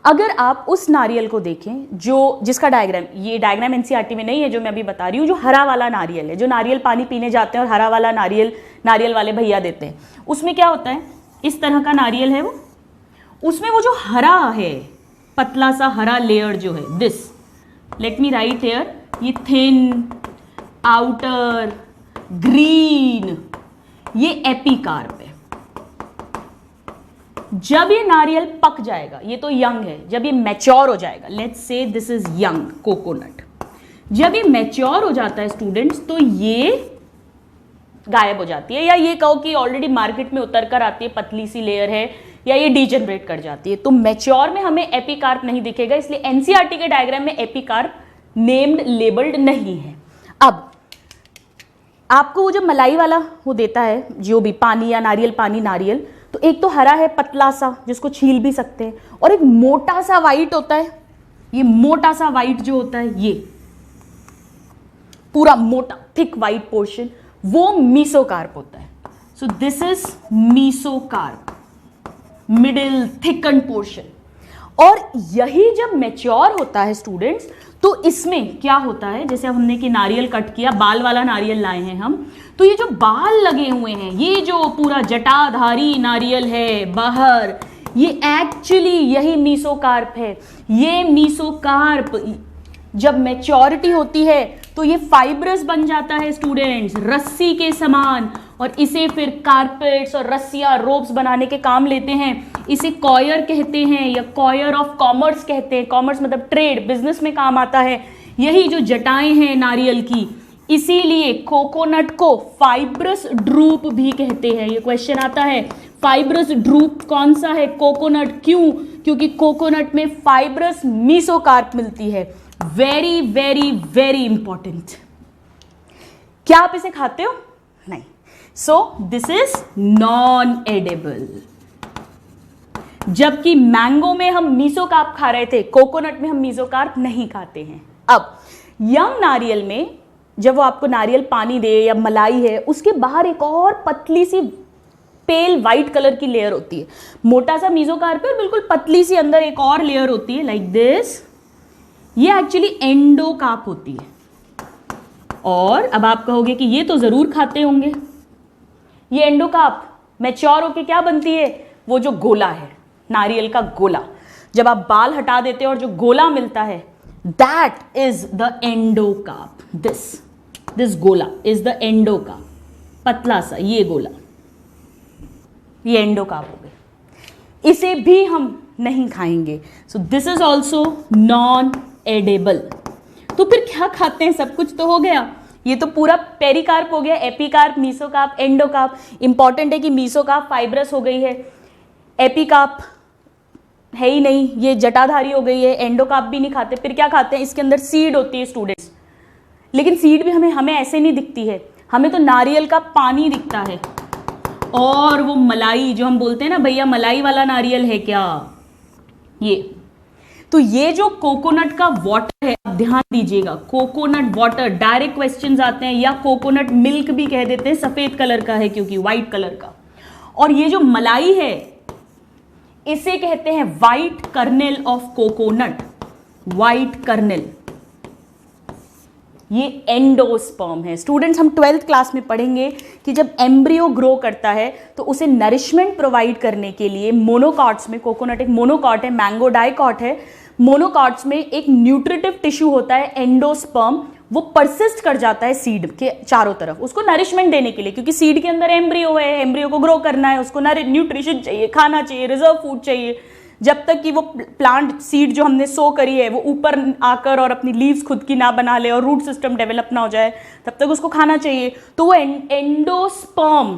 अगर आप उस नारियल को देखें जो जिसका डायग्राम, ये डायग्राम एनसीईआरटी में नहीं है जो मैं अभी बता रही हूँ, जो हरा वाला नारियल है, जो नारियल पानी पीने जाते हैं और हरा वाला नारियल वाले भैया देते हैं, उसमें क्या होता है? इस तरह का नारियल है वो, उसमें वो जो हरा है, पतला सा हरा लेयर जो है, this, late me write here, ये थिन आउटर ग्रीन, ये एपिकार्प है। जब ये नारियल पक जाएगा, ये तो यंग है, जब ये मैच्योर हो जाएगा, let's say this is young coconut, जब ये मैच्योर हो जाता है स्टूडेंट्स, तो ये गायब हो जाती है, या ये कहो कि ऑलरेडी मार्केट में उतर कर आती है, पतली सी लेयर है, या ये डीजनरेट कर जाती है। तो मैच्योर में हमें एपिकार्प नहीं दिखेगा, इसलिए एनसीईआरटी के डायग्राम में एपिकार्प नेम्ड लेबल्ड नहीं है। अब आपको वो जो मलाई वाला वो देता है, जो भी पानी या नारियल पानी, नारियल, तो एक तो हरा है पतला सा जिसको छील भी सकते हैं, और एक मोटा सा वाइट होता है, ये मोटा सा वाइट जो होता है, ये पूरा मोटा थिक वाइट पोर्शन, वो मीसोकार्प होता है। So this is mesocarp, middle thicken portion. और यही जब मैच्योर होता है स्टूडेंट्स, तो इसमें क्या होता है, जैसे हमने कि नारियल कट किया, बाल वाला नारियल लाए हैं हम, तो ये जो बाल लगे हुए हैं, ये जो पूरा जटाधारी नारियल है बाहर, ये एक्चुअली यही मीसोकार्प है। ये मीसोकार्प जब मैच्योरिटी होती है तो ये फाइब्रस बन जाता है स्टूडेंट्स, रस्सी के समान, और इसे फिर कारपेट्स और रस्सियां, रोप्स बनाने के काम लेते हैं। इसे कॉयर कहते हैं या कॉयर ऑफ कॉमर्स कहते हैं, कॉमर्स मतलब ट्रेड, बिजनेस में काम आता है। यही जो जटाएं हैं नारियल की, इसीलिए कोकोनट को फाइब्रस ड्रूप भी कहते हैं। ये क्वेश्चन आता है, फाइब्रस ड्रूप कौन सा है? कोकोनट। क्यों? क्योंकि कोकोनट में फाइब्रस मीसोकार्प मिलती है। Very very very important. क्या आप इसे खाते हो? नहीं। So this is non edible. जबकि मैंगो में हम मीसोकार्प खा रहे थे, कोकोनट में हम मीसोकार्प नहीं खाते हैं। अब यंग नारियल में जब वो आपको नारियल पानी दे या मलाई है, उसके बाहर एक और पतली सी पेल वाइट कलर की लेयर होती है, मोटा सा मीजोकार्प है और बिल्कुल पतली सी अंदर एक और लेयर होती है लाइक दिस, ये एक्चुअली एंडोकार्प होती है। और अब आप कहोगे कि ये तो जरूर खाते होंगे, ये एंडोकार्प मैच्योर होके क्या बनती है, वो जो गोला है, नारियल का गोला, जब आप बाल हटा देते हो और जो गोला मिलता है, that is the endocarp. This गोला इज द एंडोकार्प, पतला सा ये गोला, ये एंडोकार्प हो गए। इसे भी हम नहीं खाएंगे, सो this is also non edible. तो फिर क्या खाते हैं, सब कुछ तो हो गया, ये तो पूरा पेरिकार्प हो गया, एपिकार्प, मीसोकार्प, एंडोकार्प। इंपॉर्टेंट है कि मीसोकार्प फाइब्रस हो गई है, एपिकार्प है ही नहीं, ये जटाधारी हो गई है, एंडोकार्प भी नहीं खाते। फिर क्या खाते हैं, इसके अंदर सीड होती है स्टूडेंट्स, लेकिन सीड भी हमें ऐसे नहीं दिखती है, हमें तो नारियल का पानी दिखता है और वो मलाई जो हम बोलते हैं ना, भैया मलाई वाला नारियल है क्या, ये। तो ये जो कोकोनट का वाटर है, आप ध्यान दीजिएगा, कोकोनट वाटर, डायरेक्ट क्वेश्चंस आते हैं, या कोकोनट मिल्क भी कह देते हैं, सफेद कलर का है क्योंकि व्हाइट कलर का। और ये जो मलाई है इसे कहते हैं white kernel of coconut, white kernel, ये एंडोस्पर्म है। स्टूडेंट्स, हम 12th क्लास में पढ़ेंगे कि जब एम्ब्रियो ग्रो करता है तो उसे नरिशमेंट प्रोवाइड करने के लिए मोनोकॉट्स में, कोकोनट एक मोनोकॉट है, मैंगो डाइकॉट है, मोनोकॉट्स में एक न्यूट्रिटिव टिश्यू होता है एंडोस्पर्म, वो परसिस्ट कर जाता है सीड के चारों तरफ उसको नरिशमेंट देने के लिए, क्योंकि सीड के अंदर एम्ब्रियो है, एम्ब्रियो को ग्रो करना है, उसको न्यूट्रिशन चाहिए, खाना चाहिए, रिजर्व फूड चाहिए। जब तक कि वो प्लांट सीड जो हमने सो करी है वो ऊपर आकर और अपनी लीव्स खुद की ना बना ले और रूट सिस्टम डेवलप ना हो जाए, तब तक उसको खाना चाहिए, तो वो एंडोस्पर्म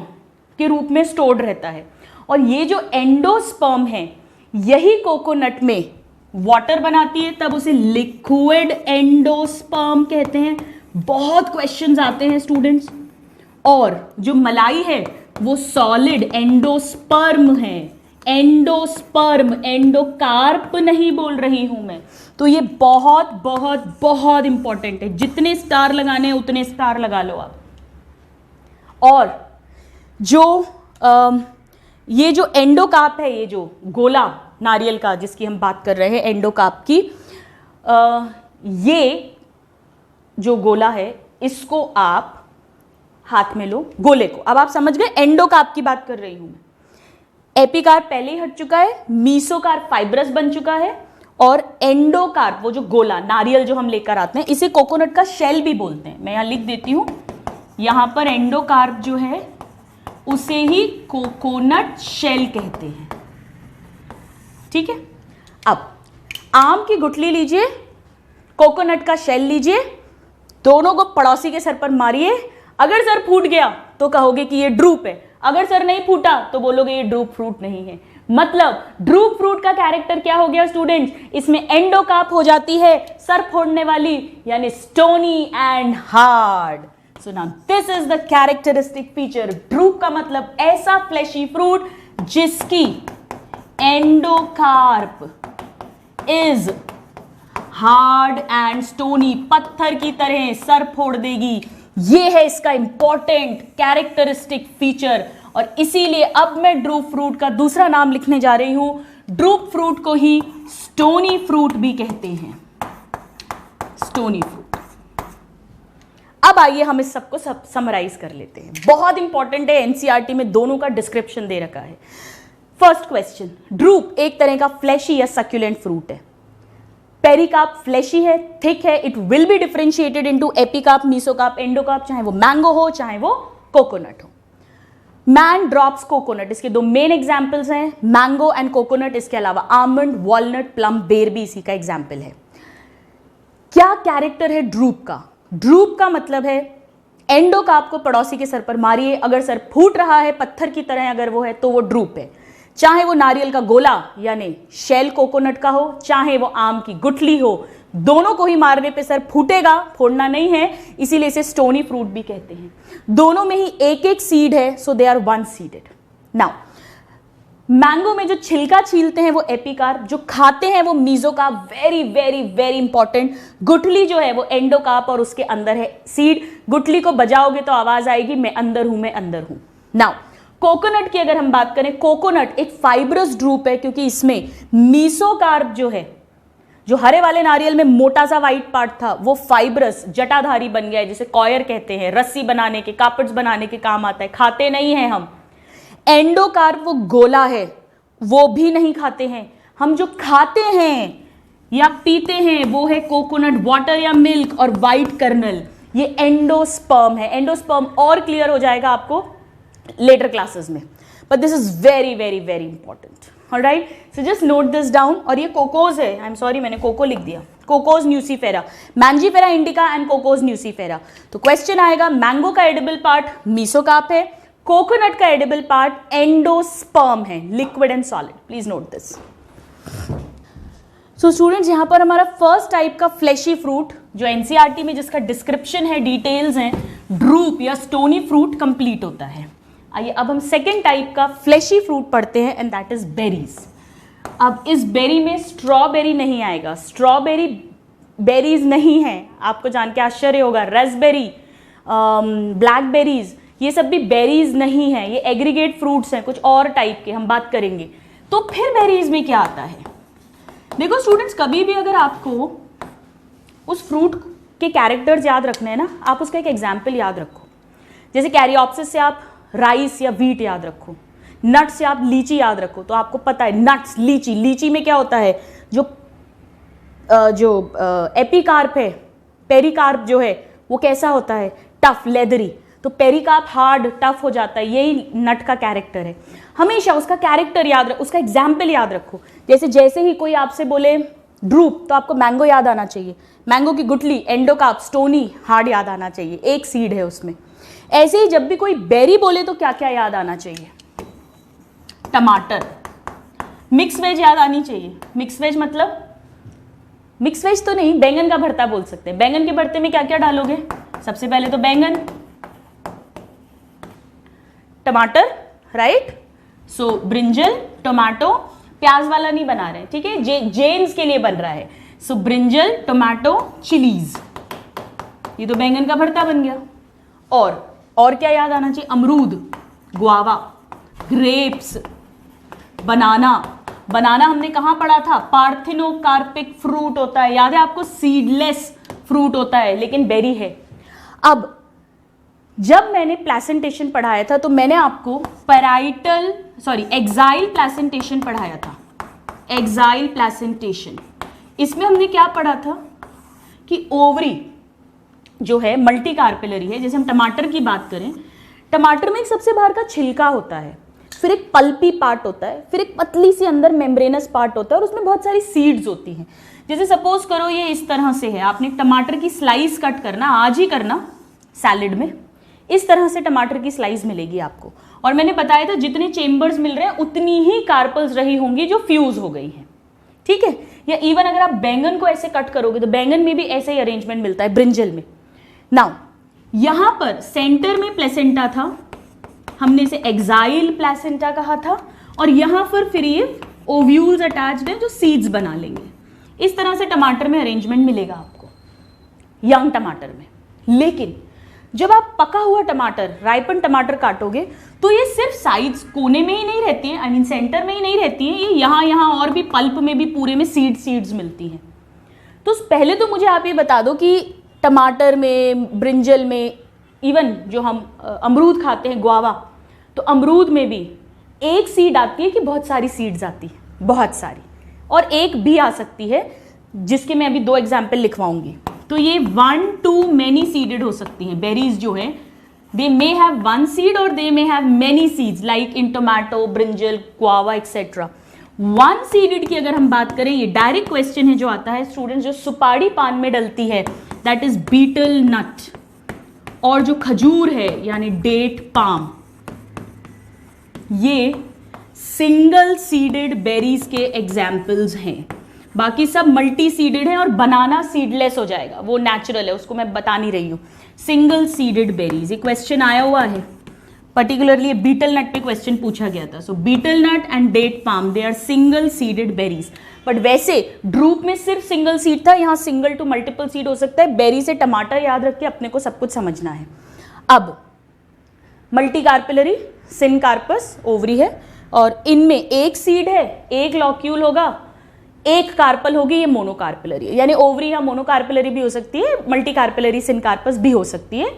के रूप में स्टोर्ड रहता है। और ये जो एंडोस्पर्म है यही कोकोनट में वाटर बनाती है, तब उसे लिक्विड एंडोस्पर्म कहते हैं। बहुत क्वेश्चंस आते हैं स्टूडेंट्स। और जो मलाई है वो सॉलिड एंडोस्पर्म है, एंडोस्पर्म, एंडोकार्प नहीं बोल रही हूं मैं। तो ये बहुत बहुत बहुत इंपॉर्टेंट है, जितने स्टार लगाने हैं उतने स्टार लगा लो आप। और जो ये जो एंडोकार्प है, ये जो गोला नारियल का जिसकी हम बात कर रहे हैं एंडोकार्प की, ये जो गोला है इसको आप हाथ में लो, गोले को। अब आप समझ गए एंडोकार्प की बात कर रही हूं मैं। एपिकार्प पहले ही हट चुका है, मीसोकार्प फाइब्रस बन चुका है, और एंडोकार्प वो जो गोला नारियल जो हम लेकर आते हैं, इसे कोकोनट का शेल भी बोलते हैं। मैं यहां लिख देती हूं, यहां पर एंडोकार्प जो है उसे ही कोकोनट शेल कहते हैं, ठीक है। अब आम की गुठली लीजिए, कोकोनट का शेल लीजिए, दोनों को पड़ोसी के सर पर मारिए। अगर सर फूट गया तो कहोगे कि ये ड्रूप है, अगर सर नहीं फूटा तो बोलोगे ये ड्रूप फ्रूट नहीं है। मतलब ड्रूप फ्रूट का कैरेक्टर क्या हो गया स्टूडेंट्स, इसमें एंडोकार्प हो जाती है सर फोड़ने वाली, यानी stony and hard. So now this is the characteristic feature. Drupe का मतलब ऐसा फ्लैशी फ्रूट जिसकी endocarp is hard and stony, पत्थर की तरह सर फोड़ देगी। ये है इसका इंपॉर्टेंट कैरेक्टरिस्टिक फीचर। और इसीलिए अब मैं ड्रूप फ्रूट का दूसरा नाम लिखने जा रही हूं। ड्रूप फ्रूट को ही स्टोनी फ्रूट भी कहते हैं, स्टोनी फ्रूट। अब आइए हम इस सबको समराइज कर लेते हैं, बहुत इंपॉर्टेंट है, एनसीईआरटी में दोनों का डिस्क्रिप्शन दे रखा है। फर्स्ट क्वेश्चन, ड्रूप एक तरह का फ्लैशी या सक्यूलेंट फ्रूट है। पेरिकार्प फ्लैशी है, थिक है, it will be differentiated into epicarp, mesocarp, endocarp, चाहे वो मैंगो हो चाहे वो कोकोनट हो। मैन ड्रॉप्स कोकोनट, इसके दो मेन एग्जांपल्स हैं, मैंगो एंड कोकोनट। इसके अलावा आमंड, वॉलनट, प्लम, बेर भी इसी का एग्जांपल है। क्या कैरेक्टर है ड्रूप का? ड्रूप का मतलब है एंडोकार्प को पड़ोसी के सर पर मारिए, अगर सर फूट रहा है पत्थर की तरह अगर वो है तो वो ड्रूप है। चाहे वो नारियल का गोला यानी शेल कोकोनट का हो, चाहे वो आम की गुठली हो, दोनों को ही मारने पे सर फूटेगा, फोड़ना नहीं है, इसीलिए इसे स्टोनी फ्रूट भी कहते हैं। दोनों में ही एक एक सीड है, so they are one seeded. Now mango में जो छिलका छीलते हैं वो एपिकार्प, जो खाते हैं वो mesocarp. Very very very important. गुठली जो है वो एंडोकार्प और उसके अंदर है सीड। गुठली को बजाओगे तो आवाज आएगी मैं अंदर हूं, मैं अंदर हूं। नाउ कोकोनट की अगर हम बात करें, कोकोनट एक फाइब्रस ड्रूप है क्योंकि इसमें मीसोकार्प जो है, जो हरे वाले नारियल में मोटा सा व्हाइट पार्ट था वो फाइब्रस जटाधारी बन गया है, जिसे कॉयर कहते हैं, रस्सी बनाने के, कापड़ बनाने के काम आता है, खाते नहीं हैं हम। एंडोकार्प वो गोला है, वो भी नहीं खाते हैं हम। जो खाते हैं या पीते हैं वो है कोकोनट वाटर या मिल्क और व्हाइट कर्नल, ये एंडोस्पर्म है। एंडोस्पर्म और क्लियर हो जाएगा आपको लेटर क्लासेस में, but this is very very very important. Alright, so just note this down. और ये कोकोज है, आई एम सॉरी मैंने कोको लिख दिया, Cocos nucifera, Mangifera indica and Cocos nucifera. तो क्वेश्चन आएगा, मैंगो का एडिबल पार्ट मीसोकार्प है, कोकोनट का एडिबल पार्ट एंडोस्पर्म है, liquid and solid. Please note this. So students, यहां पर हमारा फर्स्ट टाइप का फ्लैशी फ्रूट जो एनसीईआरटी में जिसका डिस्क्रिप्शन है, डिटेल्स हैं, ड्रूप या स्टोनी फ्रूट कंप्लीट होता है। आइए अब हम सेकेंड टाइप का फ्लैशी फ्रूट पढ़ते हैं एंड दैट इज बेरीज। अब इस बेरी में स्ट्रॉबेरी नहीं आएगा, स्ट्रॉबेरी बेरीज नहीं है, आपको जान के आश्चर्य होगा। रेस्पबेरी, ब्लैकबेरीज, ये सब भी बेरीज नहीं है, ये एग्रीगेट फ्रूट्स हैं कुछ और टाइप के, हम बात करेंगे। तो फिर बेरीज में क्या आता है? देखो स्टूडेंट्स, कभी भी अगर आपको उस फ्रूट के कैरेक्टर्स याद रखने हैं ना, आप उसका एक एग्जाम्पल याद रखो। जैसे कैरियोप्सिस से आप राइस या व्हीट याद रखो, नट्स से आप लीची याद रखो, तो आपको पता है नट्स, लीची, लीची में क्या होता है, जो एपिकार्प है, पेरिकार्प जो है वो कैसा होता है, टफ, लेदरी। तो पेरिकार्प हार्ड, टफ हो जाता है, यही नट का कैरेक्टर है। हमेशा उसका कैरेक्टर याद रखो, उसका एग्जाम्पल याद रखो। जैसे ही कोई आपसे बोले ड्रूप तो आपको मैंगो याद आना चाहिए, मैंगो की गुठली, एंडोकार्प, स्टोनी, हार्ड याद आना चाहिए, एक सीड है उसमें। ऐसे ही जब भी कोई बेरी बोले तो क्या क्या याद आना चाहिए? टमाटर। मिक्स वेज याद आनी चाहिए। मिक्स वेज मतलब, मिक्स वेज तो नहीं, बैंगन का भरता बोल सकते हैं। बैंगन के भरते में क्या क्या डालोगे? सबसे पहले तो बैंगन, टमाटर, राइट। सो ब्रिंजल, टोमेटो, प्याज वाला नहीं बना रहे, ठीक है, जेन्स के लिए बन रहा है। सो ब्रिंजल, टोमेटो, चिलीज, ये तो बैंगन का भरता बन गया। और क्या याद आना चाहिए? अमरूद, गुआवा, ग्रेप्स, बनाना। बनाना हमने कहाँ पढ़ा था? पार्थिनोकार्पिक फ्रूट होता है, याद है आपको? सीडलेस फ्रूट होता है लेकिन बेरी है। अब जब मैंने प्लेसेंटेशन पढ़ाया था तो मैंने आपको एक्साइल प्लेसेंटेशन पढ़ाया था। एक्साइल प्लेसेंटेशन, इसमें हमने क्या पढ़ा था कि ओवरी जो है मल्टी कार्पेलरी है। जैसे हम टमाटर की बात करें, टमाटर में एक सबसे बाहर का छिलका होता है, फिर एक पल्पी पार्ट होता है, फिर एक पतली सी अंदर मेम्ब्रेनस पार्ट होता है और उसमें बहुत सारी सीड्स होती हैं। जैसे सपोज करो ये इस तरह से है, आपने टमाटर की स्लाइस कट करना, आज ही करना सैलेड में, इस तरह से टमाटर की स्लाइस मिलेगी आपको। और मैंने बताया था जितने चेम्बर्स मिल रहे हैं उतनी ही कार्पल्स रही होंगी जो फ्यूज हो गई हैं, ठीक है। या इवन अगर आप बैंगन को ऐसे कट करोगे तो बैंगन में भी ऐसे ही अरेंजमेंट मिलता है, ब्रिंजल में। नाउ यहां पर सेंटर में प्लेसेंटा था, हमने इसे एक्साइल प्लेसेंटा कहा था, और यहां पर फिर ये ओव्यूल्स अटैच्ड है जो सीड्स बना लेंगे। इस तरह से टमाटर में अरेंजमेंट मिलेगा आपको, यंग टमाटर में। लेकिन जब आप पका हुआ टमाटर, राइपन टमाटर काटोगे तो ये सिर्फ साइड्स, कोने में ही नहीं रहती है, आई मीन सेंटर में ही नहीं रहती है, ये यहाँ और भी पल्प में भी पूरे में सीड्स मिलती हैं। तो पहले तो मुझे आप ये बता दो कि टमाटर में, ब्रिंजल में, इवन जो हम अमरूद खाते हैं, गुआवा, तो अमरूद में भी एक सीड आती है कि बहुत सारी सीड्स आती है? बहुत सारी, और एक भी आ सकती है जिसके मैं अभी 2 एग्जाम्पल लिखवाऊंगी। तो ये 1 to many सीडेड हो सकती हैं बेरीज जो है, दे मे हैव 1 सीड और they may have many seeds like in tomato, brinjal, guava etcetera. 1 seeded की अगर हम बात करें, ये डायरेक्ट क्वेश्चन है जो आता है स्टूडेंट, जो सुपारी पान में डलती है, दैट इज बीटल नट, और जो खजूर है यानी डेट पाम, ये सिंगल सीडेड बेरीज के एग्जाम्पल्स हैं। बाकी सब मल्टी सीडेड है, और बनाना सीडलेस हो जाएगा, वो नेचुरल है, उसको मैं बता नहीं रही हूं। सिंगल सीडेड बेरीज, ये क्वेश्चन आया हुआ है, पर्टिकुलरली बीटल नट पे क्वेश्चन पूछा गया था। So betel nut and date palm, they are single seeded berries. But वैसे ड्रूप में सिर्फ सिंगल सीड था, यहाँ सिंगल टू मल्टीपल सीड हो सकता है। बेरी से टमाटर याद रख के अपने को सब कुछ समझना है। अब मल्टी कार्पेलरी, सिनकार्पस ओवरी है और इनमें एक सीड है, एक लॉक्यूल होगा, एक कार्पल होगी, ये मोनोकार्पिलरी है। यानी ओवरी या मोनोकार्पिलरी भी हो सकती है, मल्टीकार्पिलरी सिनकार्पस भी हो सकती है।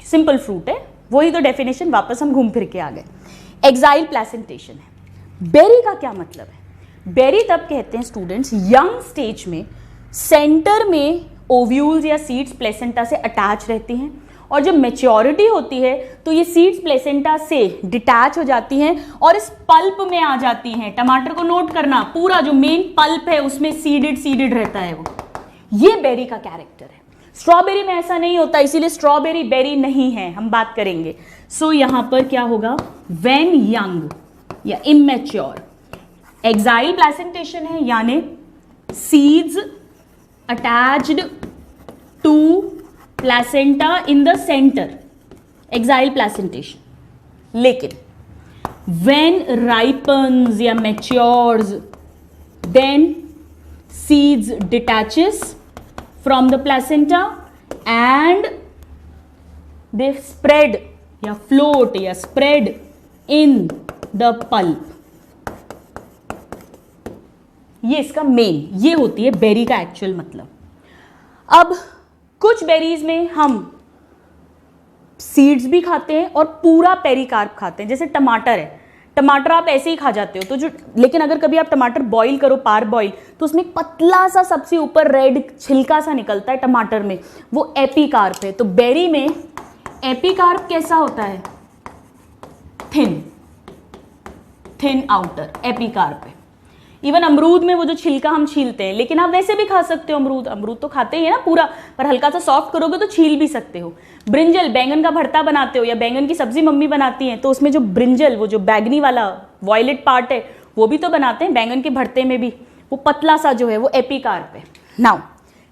सिंपल फ्रूट है, वही तो डेफिनेशन, वापस हम घूम फिर के आ गए। एक्साइल प्लेसेंटेशन है। बेरी का क्या मतलब है? बेरी तब कहते हैं स्टूडेंट्स यंग स्टेज में सेंटर में ओव्यूल्स या सीड्स प्लेसेंटा से अटैच रहती हैं और जब मेच्योरिटी होती है तो ये सीड्स प्लेसेंटा से डिटैच हो जाती हैं और इस पल्प में आ जाती हैं। टमाटर को नोट करना, पूरा जो मेन पल्प है उसमें सीडेड रहता है वो। ये बेरी का कैरेक्टर है। स्ट्रॉबेरी में ऐसा नहीं होता, इसीलिए स्ट्रॉबेरी बेरी नहीं है, हम बात करेंगे। सो यहां पर क्या होगा? व्हेन यंग या इमेच्योर, एक्साइल प्लेसेंटेशन है यानी seeds attached to placenta in the centre, axile placentation. लेकिन व्हेन राइपन्स या matures then seeds detaches from the placenta and they spread या फ्लोट या स्प्रेड इन द पल्प। ये इसका main, ये होती है बेरी का एक्चुअल मतलब। अब कुछ बेरीज में हम सीड्स भी खाते हैं और पूरा पेरिकार्प खाते हैं। जैसे टमाटर है, टमाटर आप ऐसे ही खा जाते हो तो जो, लेकिन अगर कभी आप टमाटर बॉईल करो, पार बॉईल, तो उसमें पतला सा सबसे ऊपर रेड छिलका सा निकलता है टमाटर में, वो एपिकार्प है। तो बेरी में एपिकार्प कैसा होता है? थिन आउटर एपिकार्प है। इवन अमरूद में वो जो छिलका हम छीलते हैं, लेकिन आप वैसे भी खा सकते हो अमरूद तो खाते ही है ना पूरा, पर हल्का सा सॉफ्ट करोगे तो छील भी सकते हो। ब्रिंजल, बैंगन का भरता बनाते हो या बैंगन की सब्जी मम्मी बनाती हैं तो उसमें जो ब्रिंजल, वो जो बैगनी वाला वॉयलेट पार्ट है, वो भी तो बनाते हैं बैंगन के भरते में भी, वो पतला सा जो है वो एपिकार्प है। नाउ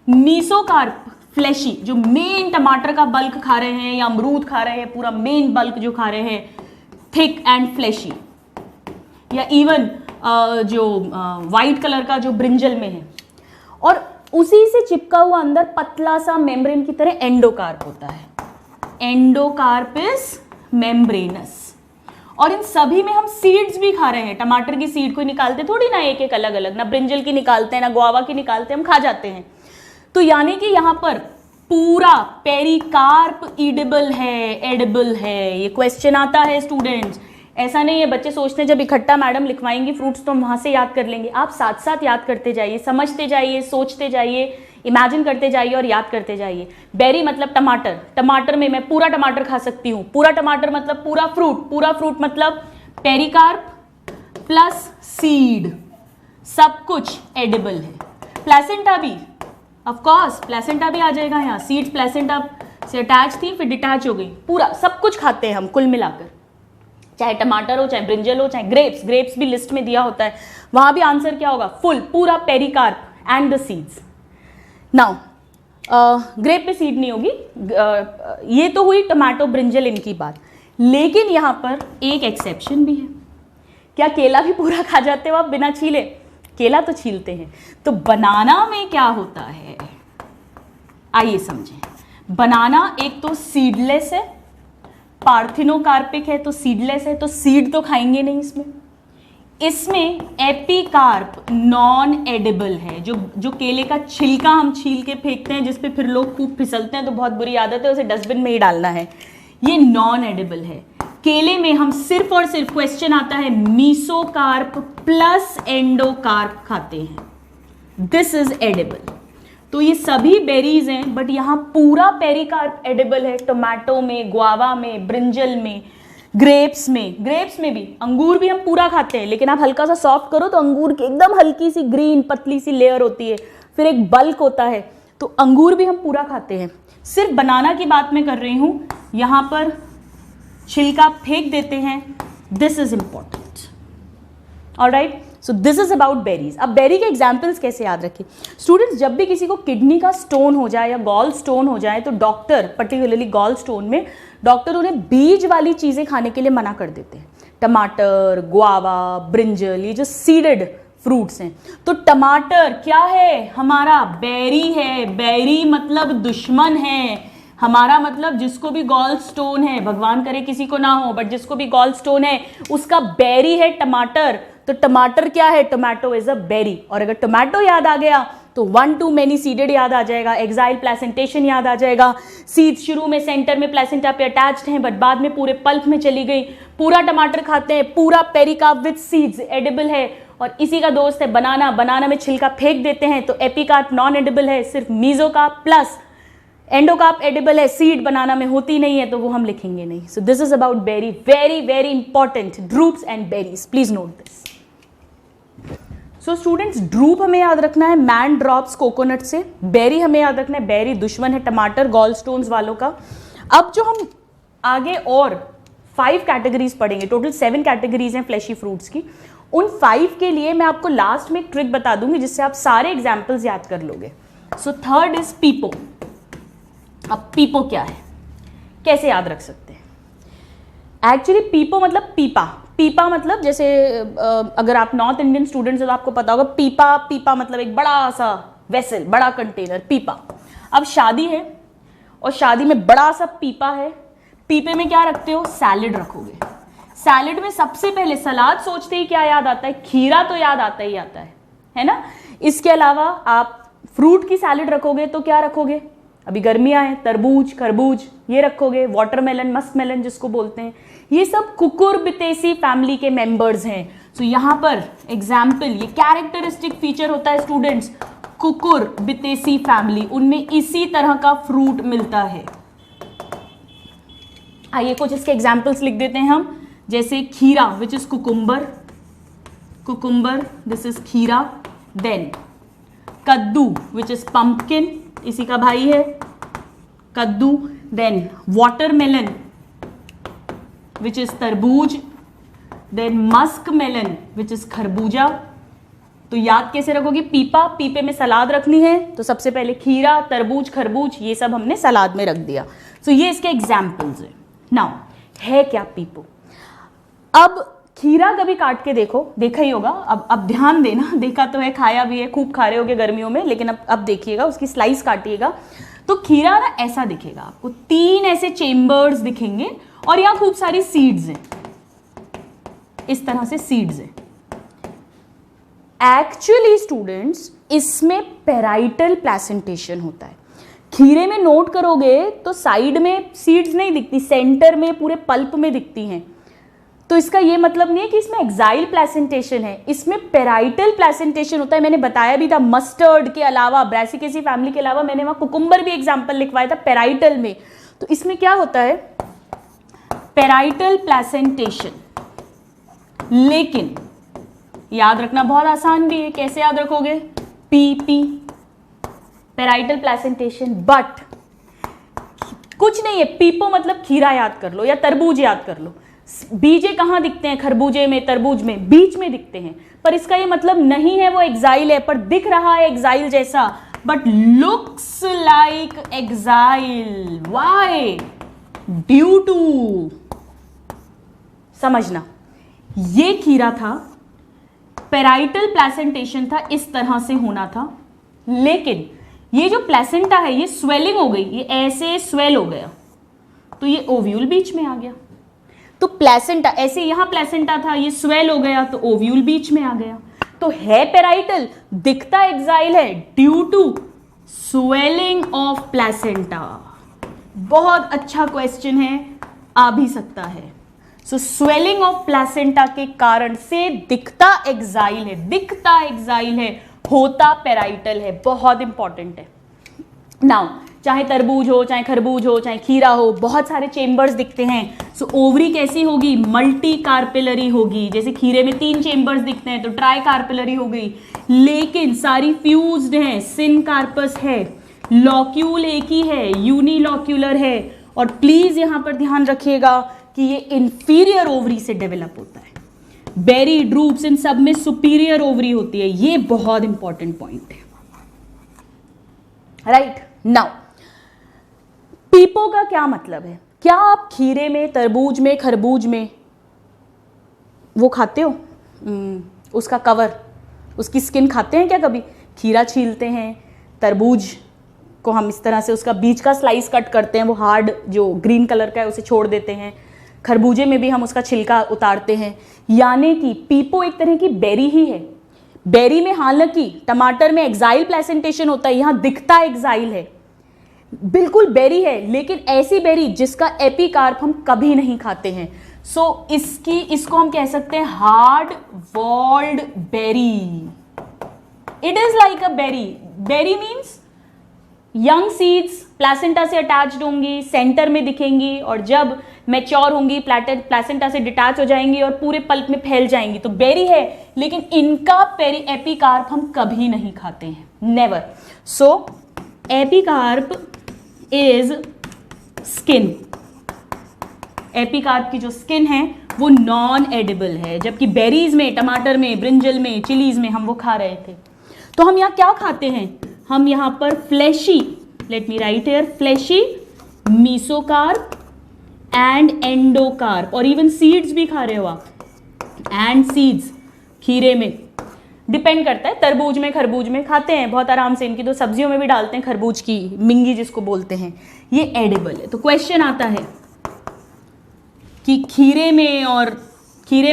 मीसोकार्प, फ्लैशी, जो मेन टमाटर का बल्क खा रहे हैं या अमरूद खा रहे हैं, पूरा मेन बल्क जो खा रहे हैं, थिक एंड फ्लैशी, या इवन जो वाइट कलर का जो ब्रिंजल में है, और उसी से चिपका हुआ अंदर पतला सा मेम्ब्रेन की तरह एंडोकार्प होता है। एंडोकार्पिस मेम्ब्रेनस। और इन सभी में हम सीड्स भी खा रहे हैं। टमाटर की सीड को निकालते थोड़ी ना एक एक अलग अलग, ना ब्रिंजल की निकालते हैं ना गुआवा की निकालते हैं, हम खा जाते हैं। तो यानी कि यहां पर पूरा पेरिकार्प ईडेबल है, एडिबल है। ये क्वेश्चन आता है स्टूडेंट्स, ऐसा नहीं है बच्चे सोचते हैं जब इकट्ठा मैडम लिखवाएंगी फ्रूट्स तो हम वहां से याद कर लेंगे। आप साथ साथ याद करते जाइए, समझते जाइए, सोचते जाइए, इमेजिन करते जाइए और याद करते जाइए। बेरी मतलब टमाटर, टमाटर में मैं पूरा टमाटर खा सकती हूँ। पूरा टमाटर मतलब पूरा फ्रूट मतलब पेरिकार्प प्लस सीड, सब कुछ एडिबल है। प्लेसेंटा भी, ऑफ कोर्स प्लेसेंटा भी आ जाएगा यहाँ। सीड्स प्लेसेंटा से अटैच थी, फिर डिटैच हो गई। पूरा सब कुछ खाते हैं हम कुल मिलाकर, चाहे टमाटर हो, चाहे ब्रिंजल हो, चाहे ग्रेप्स भी लिस्ट में दिया होता है। वहां भी आंसर क्या होगा? फुल, पूरा pericarp and the seeds. Now grape पे सीड नहीं होगी। ये तो हुई टमाटो, ब्रिंजल, इनकी बात। लेकिन यहां पर एक एक्सेप्शन भी है। क्या केला भी पूरा खा जाते हो आप बिना छीले? केला तो छीलते हैं। तो बनाना में क्या होता है, आइए समझें। बनाना एक तो सीडलेस है, पार्थिनोकार्पिक है तो सीडलेस है, तो सीड तो खाएंगे नहीं इसमें। इसमें एपिकार्प नॉन एडिबल है। जो केले का छिलका हम छील के फेंकते हैं, जिस पे फिर लोग खूब फिसलते हैं, तो बहुत बुरी आदत है, उसे डस्टबिन में ही डालना है। ये नॉन एडिबल है। केले में हम सिर्फ और सिर्फ, क्वेश्चन आता है, मीसोकार्प प्लस एंडोकार्प खाते हैं। This is edible. तो ये सभी बेरीज हैं, बट यहाँ पूरा पेरिकार्प एडिबल है। टोमेटो में, गुआवा में, ब्रिंजल में, ग्रेप्स में भी। अंगूर भी हम पूरा खाते हैं, लेकिन आप हल्का सा सॉफ्ट करो तो अंगूर की एकदम हल्की सी ग्रीन पतली सी लेयर होती है, फिर एक बल्क होता है, तो अंगूर भी हम पूरा खाते हैं। सिर्फ बनाना की बात मैं कर रही हूं, यहां पर छिलका फेंक देते हैं। This is important. Alright, so this is about berries. अब बेरी के एग्जाम्पल्स कैसे याद रखें स्टूडेंट्स? जब भी किसी को किडनी का स्टोन हो जाए या गॉल स्टोन हो जाए, तो डॉक्टर, पर्टिकुलरली गॉल स्टोन में, डॉक्टर उन्हें बीज वाली चीजें खाने के लिए मना कर देते हैं। टमाटर, गुआवा, ब्रिंजल, ये जो सीडेड फ्रूट्स हैं। तो टमाटर क्या है? हमारा बेरी है। बेरी मतलब दुश्मन है। हमारा मतलब जिसको भी गॉल स्टोन है, भगवान करे किसी को ना हो, बट जिसको भी गॉल स्टोन है उसका बेरी है टमाटर। तो टमाटर क्या है? Tomato is a berry. और अगर टोमेटो याद आ गया तो 1 to many सीडेड याद आ जाएगा, एक्साइल प्लेसेंटेशन याद आ जाएगा। सीड्स शुरू में सेंटर में प्लेसेंटा पे अटैच्ड हैं, बट बाद में पूरे पल्प में चली गई। पूरा टमाटर खाते हैं, पूरा पेरिकार्प विद सीड्स एडिबल है। और इसी का दोस्त है बनाना, बनाना में छिलका फेंक देते हैं तो एपिकार्प नॉन एडिबल है, सिर्फ मीजोकार्प प्लस एंडोकार्प एडिबल है, सीड बनाना में होती नहीं है तो वो हम लिखेंगे नहीं। So this is about berry, very very important, drupes and berries, please note this. So students, drupe हमें याद रखना है मैन ड्रॉप्स कोकोनट से, बेरी हमें याद रखना है बेरी दुश्मन है टमाटर गॉल स्टोन्स वालों का। अब जो हम आगे और 5 कैटेगरीज पढ़ेंगे, टोटल 7 कैटेगरीज हैं फ्लैशी फ्रूट्स की, उन 5 के लिए मैं आपको लास्ट में एक ट्रिक बता दूंगी जिससे आप सारे एग्जाम्पल्स याद कर लोगे। So third is pepo. अब पीपो क्या है, कैसे याद रख सकते हैं? एक्चुअली पीपो मतलब पीपा। पीपा मतलब जैसे अगर आप नॉर्थ इंडियन स्टूडेंट्स हैं तो आपको पता होगा पीपा, पीपा मतलब एक बड़ा सा वेसल, बड़ा कंटेनर, पीपा। अब शादी है और शादी में बड़ा सा पीपा है, पीपे में क्या रखते हो? सैलेड रखोगे। सैलेड में सबसे पहले सलाद सोचते ही क्या याद आता है? खीरा तो याद आता ही आता है ना। इसके अलावा आप फ्रूट की सैलेड रखोगे तो क्या रखोगे? अभी गर्मियां हैं, तरबूज, खरबूज ये रखोगे, वाटरमेलन, मस्कमेलन जिसको बोलते हैं। ये सब कुकुरबिटेसी फैमिली के मेंबर्स हैं। तो यहां पर एग्जाम्पल, ये कैरेक्टरिस्टिक फीचर होता है स्टूडेंट्स, कुकुरबिटेसी फैमिली, उनमें इसी तरह का फ्रूट मिलता है। आइए कुछ इसके एग्जाम्पल्स लिख देते हैं हम, जैसे खीरा which is cucumber, cucumber this is खीरा। देन कद्दू विच इज पंपकिन, इसी का भाई है कद्दू। देन वाटरमेलन विच इज तरबूज। Then musk melon which is खरबूजा। तो याद कैसे रखोगे? पीपा, पीपे में सलाद रखनी है तो सबसे पहले खीरा, तरबूज, खरबूज ये सब हमने सलाद में रख दिया। सो ये इसके एग्जाम्पल्स है। नाउ है क्या पीपो? अब खीरा कभी काट के देखो, देखा ही होगा, अब ध्यान देना, देखा तो है, खाया भी है, खूब खा रहे होगे गर्मियों में, लेकिन अब देखिएगा, उसकी स्लाइस काटिएगा तो खीरा ना ऐसा दिखेगा आपको, 3 ऐसे चेम्बर्स दिखेंगे और यहां खूब सारी सीड्स हैं, इस तरह से सीड्स हैं। एक्चुअली स्टूडेंट्स इसमें पेराइटल प्लेसेंटेशन होता है। खीरे में नोट करोगे तो साइड में सीड्स नहीं दिखती, सेंटर में पूरे पल्प में दिखती हैं। तो इसका ये मतलब नहीं है कि इसमें एक्साइल प्लेसेंटेशन है, इसमें पेराइटल प्लेसेंटेशन होता है। मैंने बताया भी था, मस्टर्ड के अलावा, ब्रासिकेसी फैमिली के अलावा मैंने वहां कुकुम्बर भी एग्जाम्पल लिखवाया था पेराइटल में। तो इसमें क्या होता है? Parietal placentation. लेकिन याद रखना बहुत आसान भी है, कैसे याद रखोगे? P parietal placentation. बट कुछ नहीं है, पीपो मतलब खीरा याद कर लो या तरबूज याद कर लो। बीजे कहां दिखते हैं? खरबूजे में, तरबूज में, बीच में दिखते हैं। पर इसका ये मतलब नहीं है वो एक्साइल है, पर दिख रहा है एक्साइल जैसा, but looks like axile. Why? Due to, समझना, ये खीरा था, पेराइटल प्लेसेंटेशन था, इस तरह से होना था, लेकिन ये जो प्लेसेंटा है ये स्वेलिंग हो गई, ये ऐसे स्वेल हो गया तो ये ओव्यूल बीच में आ गया। तो प्लेसेंटा ऐसे, यहां प्लेसेंटा था, ये स्वेल हो गया तो ओव्यूल बीच में आ गया। तो है पेराइटल, दिखता एक्साइल है, due to swelling of placenta. बहुत अच्छा क्वेश्चन है, आ भी सकता है। सो स्वेलिंग ऑफ प्लेसेंटा के कारण से दिखता एक्साइल है, दिखता एक्साइल है, होता पेराइटल है। बहुत इंपॉर्टेंट है। नाउ चाहे तरबूज हो, चाहे खरबूज हो, चाहे खीरा हो, बहुत सारे चेम्बर्स दिखते हैं। सो ओवरी कैसी होगी? मल्टी कार्पिलरी होगी। जैसे खीरे में 3 चेम्बर्स दिखते हैं तो ट्राई कार्पिलरी हो गई, लेकिन सारी फ्यूज्ड हैं, सिन कार्पस है, लॉक्यूल एक ही है, यूनिलॉक्यूलर है। और प्लीज यहां पर ध्यान रखिएगा कि ये इंफीरियर ओवरी से डेवलप होता है। बेरी, ड्रूप्स, इन सब में सुपीरियर ओवरी होती है। ये बहुत इंपॉर्टेंट पॉइंट है, राइट। नाउ पीपो का क्या मतलब है? क्या आप खीरे में, तरबूज में, खरबूज में वो खाते हो, उसका कवर, उसकी स्किन खाते हैं क्या कभी? खीरा छीलते हैं, तरबूज को हम इस तरह से उसका बीच का स्लाइस कट करते हैं, वो हार्ड जो ग्रीन कलर का है उसे छोड़ देते हैं। खरबूजे में भी हम उसका छिलका उतारते हैं। यानी कि पीपो एक तरह की बेरी ही है। बेरी में हालांकि टमाटर में एक्साइल प्लेसेंटेशन होता है, यहाँ दिखता एक्साइल है, बिल्कुल बेरी है, लेकिन ऐसी बेरी जिसका एपिकार्प हम कभी नहीं खाते हैं। सो इसको हम कह सकते हैं hard walled berry. It is like a berry. Berry means young seeds placenta से अटैच्ड होंगी, सेंटर में दिखेंगी, और जब मैच्योर होंगी प्लेसेंटा से डिटैच हो जाएंगी और पूरे पल्प में फैल जाएंगी। तो बेरी है, लेकिन इनका एपिकार्प हम कभी नहीं खाते हैं, never. So epicarp is skin. Epicarp की जो स्किन है वो नॉन एडिबल है, जबकि बेरीज में, टमाटर में, ब्रिंजल में, चिलीज में हम वो खा रहे थे। तो हम यहाँ क्या खाते हैं? हम यहाँ पर fleshy, let me write here, fleshy, mesocarp and endocarp, और इवन सीड्स भी खा रहे हो आप, एंड सीड्स। खीरे में डिपेंड करता है, तरबूज में, खरबूज में खाते हैं बहुत आराम से। इनकी तो सब्जियों में भी डालते हैं, खरबूज की मिंगी जिसको बोलते हैं, ये एडिबल है। तो क्वेश्चन आता है कि खीरे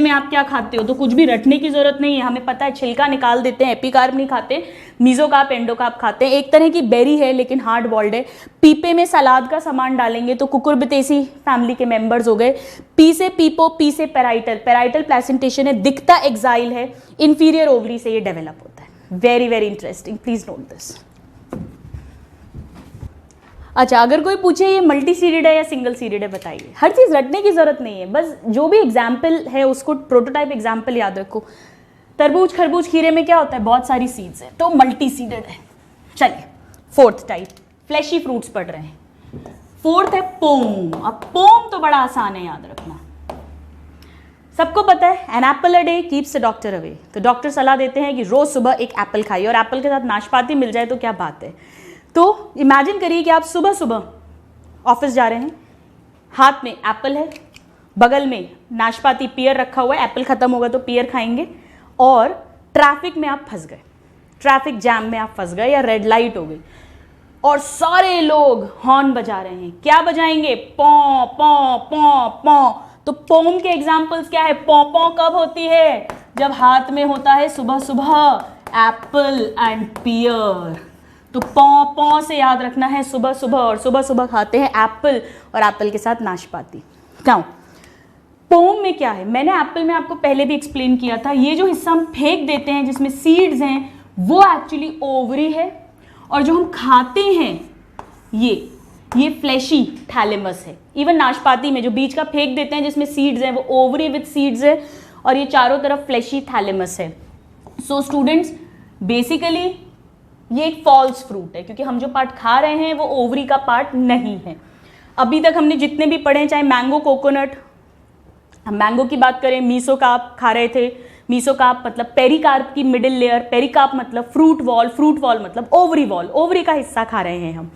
में आप क्या खाते हो? तो कुछ भी रटने की जरूरत नहीं है, हमें पता है, छिलका निकाल देते हैं, एपिकार्प नहीं खाते, मीजोकार्प, एंडोकार्प खाते हैं। एक तरह की बेरी है लेकिन हार्ड बॉल्ड है। पीपे में सलाद का सामान डालेंगे तो कुकुरबिटेसी फैमिली के मेंबर्स हो गए। पी से पीपो, पी से पेराइटल, पेराइटल प्लेसेंटेशन है, दिखता एक्साइल है, इंफीरियर ओवरी से ये डेवलप होता है। Very very interesting, please note this. अच्छा, अगर कोई पूछे ये मल्टी सीडेड है या सिंगल सीडेड है, बताइए। हर चीज़ रटने की जरूरत नहीं है, बस जो भी एग्जाम्पल है उसको प्रोटोटाइप एग्जाम्पल याद रखो। तरबूज, खरबूज, खीरे में क्या होता है? बहुत सारी सीड्स है, तो मल्टी सीडेड है। चलिए, फोर्थ टाइप, फ्लैशी फ्रूट्स पढ़ रहे हैं। फोर्थ है पोम। अब पोम तो बड़ा आसान है याद रखना, सबको पता है, an apple a day keeps the doctor away. तो डॉक्टर सलाह देते हैं कि रोज सुबह एक एप्पल खाइए, और एप्पल के साथ नाशपाती मिल जाए तो क्या बात है। तो इमेजिन करिए कि आप सुबह सुबह ऑफिस जा रहे हैं, हाथ में एप्पल है, बगल में नाशपाती पियर रखा हुआ है, एप्पल खत्म होगा तो पियर खाएंगे, और ट्रैफिक में आप फंस गए, ट्रैफिक जैम में आप फंस गए, या रेड लाइट हो गई, और सारे लोग हॉर्न बजा रहे हैं। क्या बजाएंगे? पौ पौ पौ पौ। तो पोम के एग्जाम्पल्स क्या है? पौ पौ कब होती है? जब हाथ में होता है सुबह सुबह एप्पल एंड पियर। तो पौ पौ से याद रखना है सुबह सुबह, और सुबह सुबह खाते हैं एप्पल, और एप्पल के साथ नाशपाती। क्यों? पोम में क्या है? मैंने एप्पल में आपको पहले भी एक्सप्लेन किया था, ये जो हिस्सा हम फेंक देते हैं जिसमें सीड्स हैं वो एक्चुअली ओवरी है, और जो हम खाते हैं ये फ्लैशी थैलेमस है। इवन नाशपाती में जो बीच का फेंक देते हैं जिसमें सीड्स हैं वो ओवरी विद सीड्स है, और ये चारों तरफ फ्लैशी थैलेमस है। सो स्टूडेंट्स, बेसिकली ये एक फॉल्स फ्रूट है, क्योंकि हम जो पार्ट खा रहे हैं वो ओवरी का पार्ट नहीं है। अभी तक हमने जितने भी पढ़े, चाहे मैंगो, कोकोनट, हम मैंगो की बात करें, मीसोकार्प खा रहे थे। मीसोकार्प मतलब पेरिकार्प की मिडिल लेयर, पेरिकार्प मतलब फ्रूट वॉल, फ्रूट वॉल मतलब ओवरी वॉल, ओवरी का हिस्सा खा रहे हैं हम।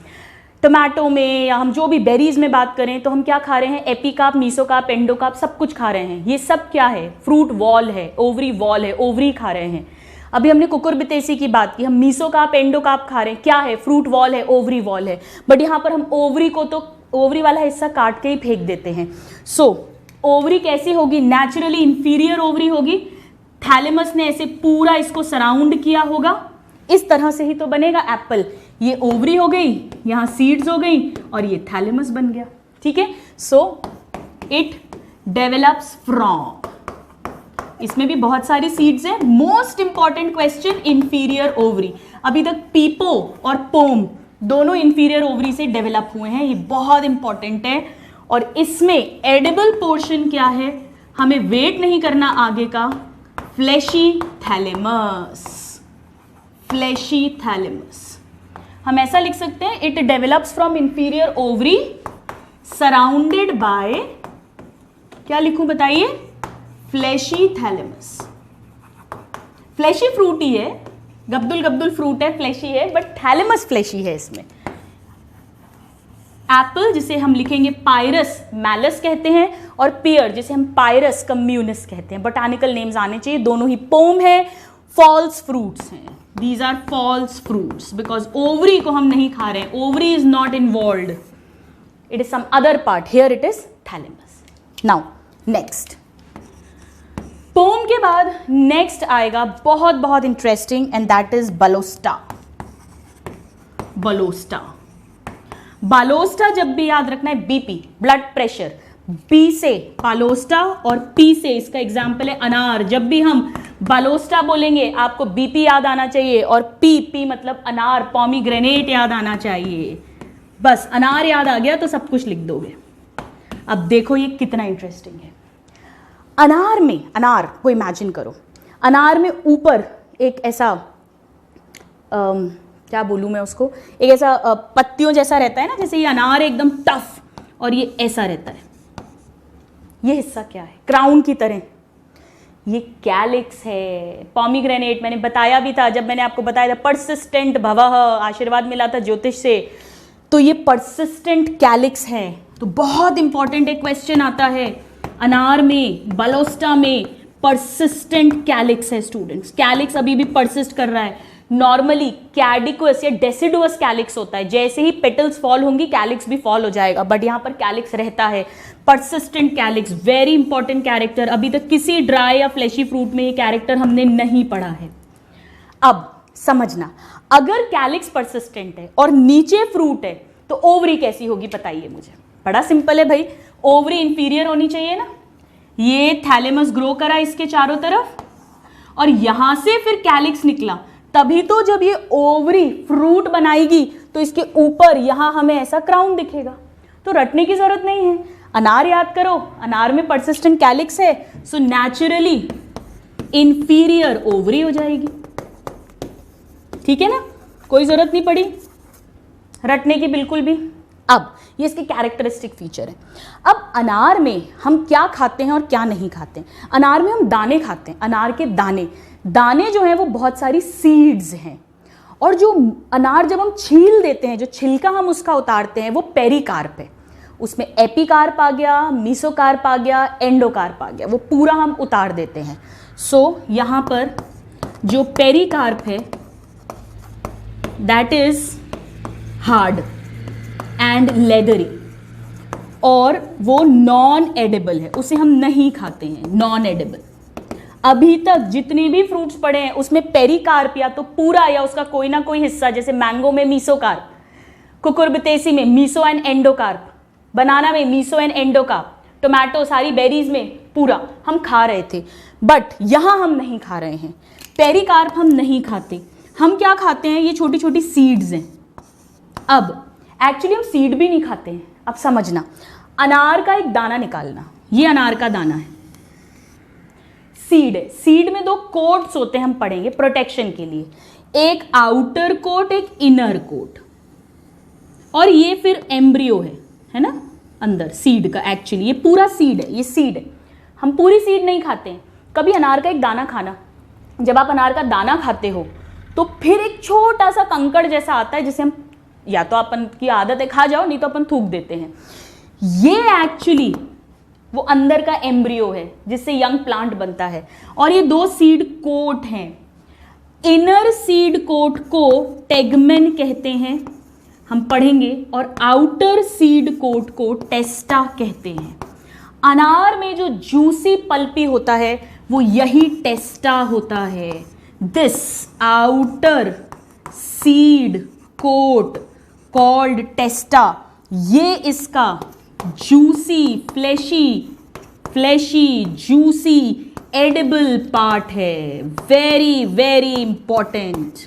टमाटो में, या हम जो भी बेरीज में बात करें तो हम क्या खा रहे हैं? एपिकार्प, मीसोकार्प, एंडोकार्प, सब कुछ खा रहे हैं। ये सब क्या है? फ्रूट वॉल है, ओवरी वॉल है, ओवरी खा रहे हैं। अभी हमने कुकुरबिटेसी की बात की, हम मीसोकार्प, एंडोकार्प खा रहे हैं, क्या है? फ्रूट वॉल है, ओवरी वॉल है। बट यहाँ पर हम ओवरी को, तो ओवरी वाला हिस्सा काट के ही फेंक देते हैं। सो ओवरी कैसी होगी? नेचुरली इंफीरियर ओवरी होगी। थैलेमस ने ऐसे पूरा इसको सराउंड किया होगा, इस तरह से ही तो बनेगा एप्पल। ये ओवरी हो गई, यहाँ सीड्स हो गई, और ये थैलेमस बन गया। ठीक है, सो इट डेवलप्स फ्रॉम, इसमें भी बहुत सारी सीड्स हैं। Most important question, inferior ovary. अभी तक पीपो और पोम दोनों इंफीरियर ओवरी से डेवलप हुए हैं, ये बहुत इंपॉर्टेंट है। और इसमें एडिबल पोर्शन क्या है? हमें वेट नहीं करना आगे का, फ्लैशी थैलेमस, फ्लैशी थैलेमस। हम ऐसा लिख सकते हैं, it develops from inferior ovary surrounded by, क्या लिखूं बताइए? Fleshy thalamus. फ्लैशी फ्रूट ही है, गब्दुल गब्दुल फ्रूट है, फ्लैशी है, बट थैलेमस फ्लैशी है इसमें। एप्पल जिसे हम लिखेंगे पायरस मैलस कहते हैं, और पियर जिसे हम पायरस कम्युनिस कहते हैं। बोटानिकल नेम्स आने चाहिए, दोनों ही पोम है, फॉल्स फ्रूट्स हैं। These are false fruits because ovary को हम नहीं खा रहे हैं, ovary is not involved, it is some other part, here it is thalamus. Now next pome के बाद नेक्स्ट आएगा बहुत बहुत interesting and that is balausta. Balausta, balausta जब भी याद रखना है, बीपी ब्लड प्रेशर, बी से बालोस्टा और पी से इसका एग्जाम्पल है अनार. जब भी हम बालोस्टा बोलेंगे आपको बीपी याद आना चाहिए और पी मतलब अनार, पॉमीग्रेनेट याद आना चाहिए. बस अनार याद आ गया तो सब कुछ लिख दोगे. अब देखो ये कितना इंटरेस्टिंग है. अनार में, अनार को इमेजिन करो, अनार में ऊपर एक ऐसा क्या बोलूँ मैं उसको, एक ऐसा पत्तियों जैसा रहता है ना, जैसे ये अनार एकदम टफ और ये ऐसा रहता है. ये हिस्सा क्या है? क्राउन की तरह. ये कैलिक्स है. पॉमीग्रेनेट मैंने बताया भी था, जब मैंने आपको बताया था परसिस्टेंट भवः, आशीर्वाद मिला था ज्योतिष से, तो ये परसिस्टेंट कैलिक्स है. तो बहुत इंपॉर्टेंट एक क्वेश्चन आता है, अनार में, बलोस्टा में परसिस्टेंट कैलिक्स है स्टूडेंट्स. कैलिक्स अभी भी परसिस्ट कर रहा है. नॉर्मली कैडिकुअस या डेसिडुअस कैलिक्स होता है, जैसे ही पेटल्स फॉल होंगी कैलिक्स भी फॉल हो जाएगा, बट यहाँ पर कैलिक्स रहता है. Persistent calyx, very important character. अभी तक किसी ड्राई या फ्लैशी फ्रूट में ये कैरेक्टर हमने नहीं पढ़ा है. अब समझना, अगर कैलिक्स परसिस्टेंट है और नीचे फ्रूट है तो ओवरी कैसी होगी बताइए मुझे. बड़ा सिंपल है भाई, ओवरी इंफीरियर होनी चाहिए ना. ये थैलेमस ग्रो करा इसके चारों तरफ और यहां से फिर कैलिक्स निकला, तभी तो जब ये ओवरी फ्रूट बनाएगी तो इसके ऊपर यहां हमें ऐसा क्राउन दिखेगा. तो रटने की जरूरत नहीं है, अनार याद करो, अनार में परसिस्टेंट कैलिक्स है, सो नेचुरली इंफीरियर ओवरी हो जाएगी. ठीक है ना, कोई जरूरत नहीं पड़ी रटने की बिल्कुल भी. अब ये इसके कैरेक्टरिस्टिक फीचर है. अब अनार में हम क्या खाते हैं और क्या नहीं खाते हैं. अनार में हम दाने खाते हैं, अनार के दाने. दाने जो हैं वो बहुत सारी सीड्स हैं, और जो अनार जब हम छील देते हैं, जो छिलका हम उसका उतारते हैं, वो पेरिकार्प है. उसमें एपिकार्प आ गया, मीसोकार्प आ गया, एंडोकार्प आ गया, वो पूरा हम उतार देते हैं. सो यहाँ पर जो पेरिकार्प है that is hard and leathery, और वो नॉन एडिबल है, उसे हम नहीं खाते हैं, नॉन एडिबल. अभी तक जितने भी फ्रूट्स पड़े हैं उसमें पेरिकार्प या तो पूरा या उसका कोई ना कोई हिस्सा, जैसे मैंगो में मीसोकार्प, कुकुरबिटेसी में मीसो एंड एंडोकार्प, बनाना में मीसो एंड एंडोकार्प, टोमेटो, सारी बेरीज में पूरा हम खा रहे थे. बट यहां हम नहीं खा रहे हैं, पेरिकार्प हम नहीं खाते. हम क्या खाते हैं, ये छोटी छोटी सीड्स हैं. अब एक्चुअली हम सीड भी नहीं खाते हैं. अब समझना, अनार का एक दाना निकालना, ये अनार का दाना है, सीड है. सीड में दो कोट्स होते हैं, हम पढ़ेंगे प्रोटेक्शन के लिए, एक आउटर कोट, एक इनर कोट, और ये फिर एम्ब्रियो है ना अंदर सीड का. एक्चुअली ये पूरा सीड है, ये सीड है. हम पूरी सीड नहीं खाते हैं. कभी अनार का एक दाना खाना, जब आप अनार का दाना खाते हो तो फिर एक छोटा सा कंकड़ जैसा आता है, जिसे हम, या तो अपन की आदत है खा जाओ, नहीं तो अपन थूक देते हैं. ये एक्चुअली वो अंदर का एम्ब्रियो है जिससे यंग प्लांट बनता है. और ये दो सीड कोट हैं. इनर सीड कोट को टेगमेन कहते हैं, हम पढ़ेंगे, और आउटर सीड कोट को टेस्टा कहते हैं. अनार में जो जूसी पल्पी होता है वो यही टेस्टा होता है. This outer seed coat called testa, ये इसका juicy fleshy juicy edible part है. Very very important.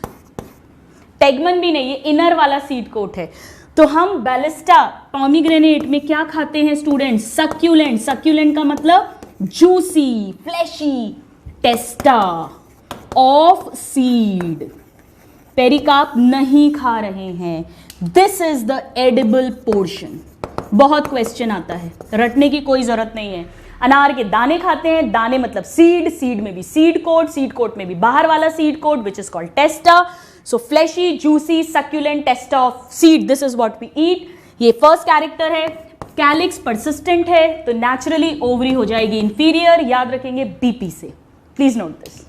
टेगमन भी नहीं, ये इनर वाला सीड कोट है. तो हम बैलिस्टा पॉमीग्रेनेट में क्या खाते हैं स्टूडेंट, सक्यूलेंट. सक्यूलेंट का मतलब juicy fleshy, testa of seed. Pericarp नहीं खा रहे हैं. This is the edible portion. बहुत क्वेश्चन आता है, रटने की कोई जरूरत नहीं है. अनार के दाने खाते हैं, दाने मतलब सीड, सीड में भी सीड कोट में भी बाहर वाला seed coat which is called testa. So fleshy juicy succulent testa of seed, this is what we eat. ये फर्स्ट कैरेक्टर है. कैलिक्स परसिस्टेंट है तो नेचुरली ओवरी हो जाएगी इंफीरियर. याद रखेंगे बीपी से, प्लीज नोट दिस.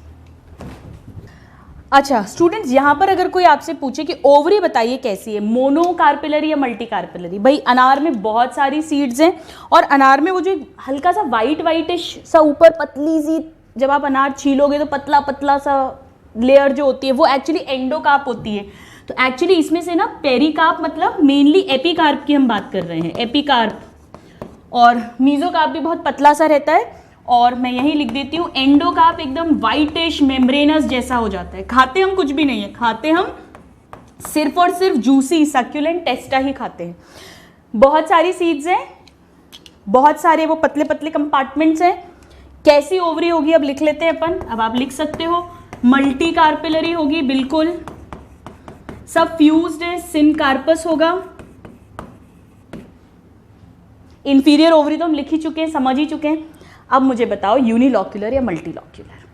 अच्छा स्टूडेंट्स, यहाँ पर अगर कोई आपसे पूछे कि ओवरी बताइए कैसी है, मोनोकार्पिलरी या मल्टीकार्पिलरी, भाई अनार में बहुत सारी सीड्स हैं और अनार में वो जो हल्का सा वाइटिश सा ऊपर पतली सी, जब आप अनार छीलोगे तो पतला पतला सा लेयर जो होती है वो एक्चुअली एंडोकार्प होती है। तो एक्चुअली इसमें से ना पेरिकार्प मतलब मेनली एपिकार्प की हम बात कर रहे हैं, एपिकार्प, और मीजोकार्प भी बहुत पतला सा रहता है। और मैं यही लिख देती हूँ, एंडोकार्प एकदम वाइटिश मेम्ब्रेनस जैसा हो जाता है। खाते हम कुछ भी नहीं है, खाते हम सिर्फ और सिर्फ जूसी सक्यूलेंट टेस्टा ही खाते हैं। बहुत सारी सीड्स हैं, बहुत सारे वो पतले पतले कंपार्टमेंट्स हैं। कैसी ओवरी होगी अब लिख लेते हैं अपन। अब आप लिख सकते हो मल्टी कार्पिलरी होगी, बिल्कुल सब फ्यूज्ड है, सिनकार्पस होगा। इंफीरियर ओवरी तो हम लिख ही चुके हैं, समझ ही चुके हैं। अब मुझे बताओ यूनिलॉक्यूलर या मल्टीलॉक्यूलर।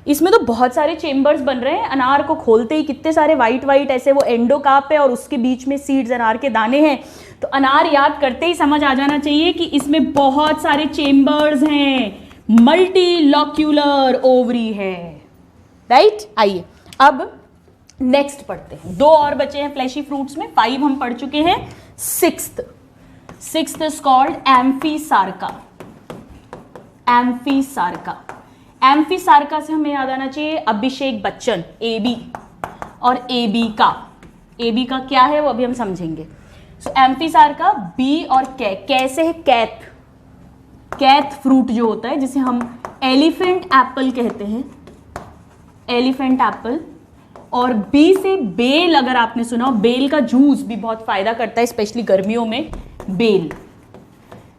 इसमें तो बहुत सारे चेम्बर्स बन रहे हैं। अनार को खोलते ही कितने सारे वाइट ऐसे वो एंडोकार्प है और उसके बीच में सीड्स अनार के दाने हैं। तो अनार याद करते ही समझ आ जाना चाहिए कि इसमें बहुत सारे चेम्बर्स हैं, मल्टीलॉक्यूलर ओवरी है, राइट। आइए अब नेक्स्ट पढ़ते हैं। 2 और बचे हैं फ्लैशी फ्रूट्स में, 5 हम पढ़ चुके हैं। Sixth is called amphisarca. Amphisarca से हमें याद आना चाहिए अभिषेक बच्चन, AB, और AB का क्या है वो अभी हम समझेंगे। सो एम्फीसार्का, बी और कैसे है कैथ फ्रूट जो होता है, जिसे हम एलिफेंट एप्पल कहते हैं, एलिफेंट एप्पल। और बी से बेल, अगर आपने सुना हो, बेल का जूस भी बहुत फायदा करता है स्पेशली गर्मियों में, बेल।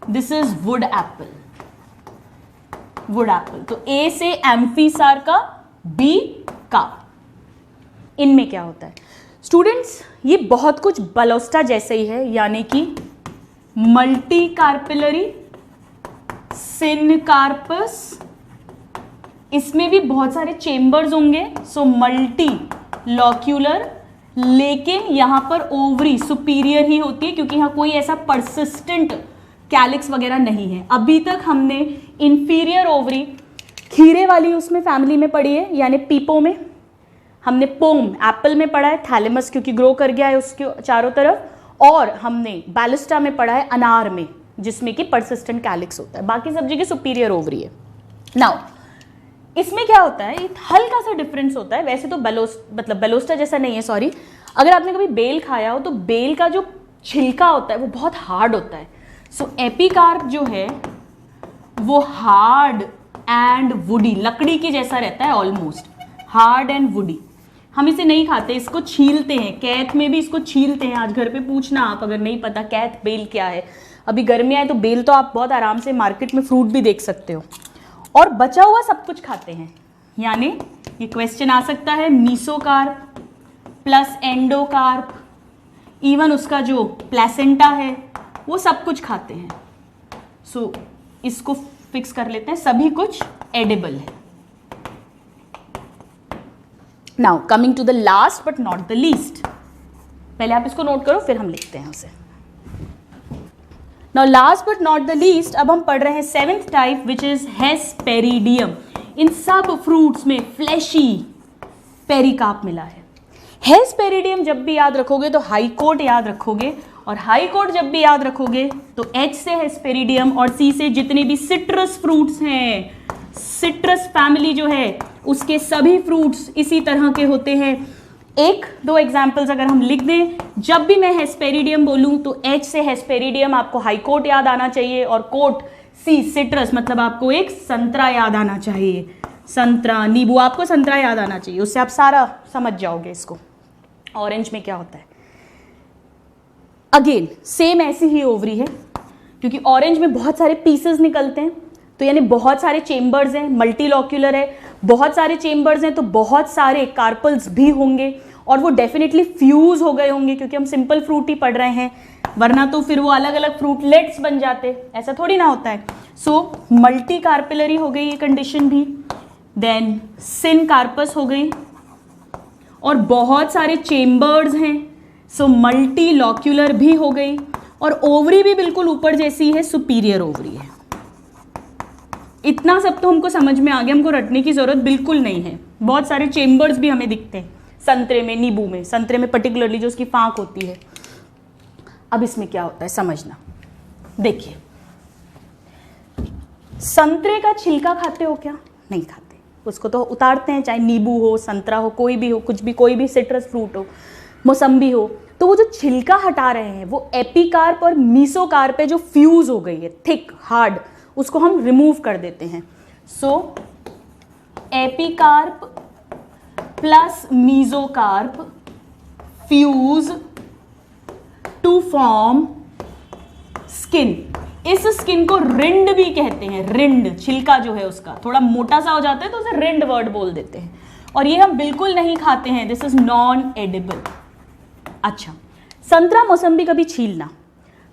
This is wood apple. तो ए से एम्फीसार्का, बी का। इनमें क्या होता है स्टूडेंट्स, ये बहुत कुछ बलोस्टा जैसे ही है, यानी कि मल्टी कार्पिलरी, सिनकार्पस। इसमें भी बहुत सारे चेम्बर्स होंगे, सो मल्टी लॉक्यूलर, लेकिन यहां पर ओवरी सुपीरियर ही होती है क्योंकि यहां कोई ऐसा परसिस्टेंट कैलिक्स वगैरह नहीं है। अभी तक हमने इंफीरियर ओवरी खीरे वाली उसमें फैमिली में पढ़ी है, यानी पीपो में। हमने पोम एप्पल में पढ़ा है, थैलेमस क्योंकि ग्रो कर गया है उसके चारों तरफ। और हमने बैलिस्टा में पढ़ा है अनार में, जिसमें कि परसिस्टेंट कैलिक्स होता है। बाकी सब जगह सुपीरियर ओवरी है। नाउ इसमें क्या होता है, एक हल्का सा डिफरेंस होता है। वैसे तो बेलोस्टा जैसा नहीं है, सॉरी। अगर आपने कभी बेल खाया हो तो बेल का जो छिलका होता है वो बहुत हार्ड होता है। सो एपिकार्प जो है वो हार्ड एंड वुडी, लकड़ी की जैसा रहता है, ऑलमोस्ट हार्ड एंड वुडी। हम इसे नहीं खाते, इसको छीलते हैं। कैथ में भी इसको छीलते हैं। आज घर पे पूछना आप, अगर नहीं पता कैथ बेल क्या है। अभी गर्मियाँ है तो बेल तो आप बहुत आराम से मार्केट में फ्रूट भी देख सकते हो। और बचा हुआ सब कुछ खाते हैं, यानी ये क्वेश्चन आ सकता है मीसोकार्प प्लस एंडोकार्प, इवन उसका जो प्लेसेंटा है वो सब कुछ खाते हैं। सो इसको फिक्स कर लेते हैं, सभी कुछ एडिबल है। Now coming to the last but not the least, पहले आप इसको नोट करो फिर हम लिखते हैं उसे। Now last but not the least, अब हम पढ़ रहे हैं 7th टाइप विच इज हेस्पेरिडियम। इन सब फ्रूट्स में फ्लैशी पेरिकार्प मिला है। हेस्पेरिडियम जब भी याद रखोगे तो हाईकोर्ट याद रखोगे, और हाईकोर्ट जब भी याद रखोगे तो H से हेस्पेरिडियम और C से जितने भी सिट्रस फ्रूट्स हैं, सिट्रस फैमिली जो है उसके सभी फ्रूट्स इसी तरह के होते हैं। 1-2 एग्जाम्पल्स अगर हम लिख दें, जब भी मैं हेस्पेरिडियम बोलूं तो H से हेस्पेरिडियम आपको हाईकोर्ट याद आना चाहिए, और कोट C सिट्रस मतलब आपको एक संतरा याद आना चाहिए। संतरा, नींबू, आपको संतरा याद आना चाहिए, उससे आप सारा समझ जाओगे इसको। ऑरेंज में क्या होता है, अगेन सेम ऐसी ही ओवरी है, क्योंकि ऑरेंज में बहुत सारे पीसेस निकलते हैं, तो यानी बहुत सारे चेम्बर्स हैं, मल्टीलॉक्यूलर है, बहुत सारे चेम्बर्स हैं तो बहुत सारे कार्पल्स भी होंगे, और वो डेफिनेटली फ्यूज हो गए होंगे क्योंकि हम सिंपल फ्रूट ही पढ़ रहे हैं, वरना तो फिर वो अलग अलग फ्रूटलेट्स बन जाते, ऐसा थोड़ी ना होता है। सो मल्टी कार्पिलरी हो गई ये कंडीशन भी, देन सिनकार्पस हो गई, और बहुत सारे चेम्बर्स हैं, सो मल्टीलॉक्यूलर भी हो गई, और ओवरी भी बिल्कुल ऊपर जैसी है, सुपीरियर ओवरी है। इतना सब तो हमको समझ में आ गया, हमको रटने की जरूरत बिल्कुल नहीं है। बहुत सारे चेम्बर्स भी हमें दिखते हैं संतरे में, नींबू में, संतरे में पर्टिकुलरली जो उसकी फांक होती है। अब इसमें क्या होता है समझना। देखिए, संतरे का छिलका खाते हो क्या? नहीं खाते, उसको तो उतारते हैं, चाहे नींबू हो, संतरा हो, कोई भी हो, कुछ भी, कोई भी सिट्रस फ्रूट हो, मौसम्बी हो। तो वो जो छिलका हटा रहे हैं वो एपिकार्प और मीसोकार्प पे जो फ्यूज हो गई है, थिक हार्ड, उसको हम रिमूव कर देते हैं। So epicarp plus mesocarp fuse to form skin. इस स्किन को रिंड भी कहते हैं। रिंड, छिलका जो है उसका थोड़ा मोटा सा हो जाता है तो उसे रिंड वर्ड बोल देते हैं। और ये हम बिल्कुल नहीं खाते हैं, दिस इज नॉन एडिबल। अच्छा, संतरा मौसम्बी कभी छीलना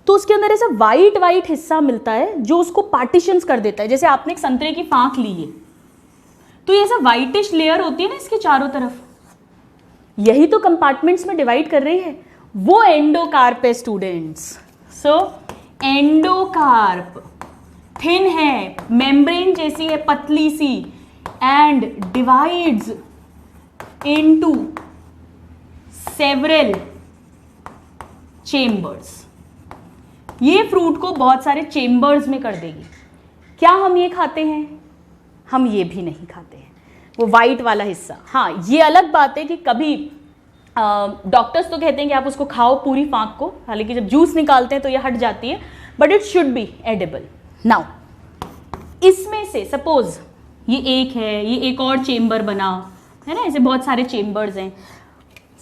तो उसके अंदर ऐसा वाइट वाइट हिस्सा मिलता है जो उसको पार्टीशंस कर देता है। जैसे आपने एक संतरे की फांक ली है तो ये ऐसा वाइटिश लेयर होती है ना इसके चारों तरफ, यही तो कंपार्टमेंट्स में डिवाइड कर रही है, वो एंडोकार्प है स्टूडेंट्स। सो एंडोकार्प थिन है, मेम्ब्रेन जैसी है, पतली सी, and divides into several chambers. ये फ्रूट को बहुत सारे चेम्बर्स में कर देगी। क्या हम ये खाते हैं? हम ये भी नहीं खाते हैं, वो वाइट वाला हिस्सा। हाँ, ये अलग बात है कि कभी डॉक्टर्स तो कहते हैं कि आप उसको खाओ पूरी फांक को, हालांकि जब जूस निकालते हैं तो ये हट जाती है, but it should be edible. Now इसमें से सपोज ये एक है, ये एक और चेम्बर बना है ना, ऐसे बहुत सारे चेम्बर्स हैं।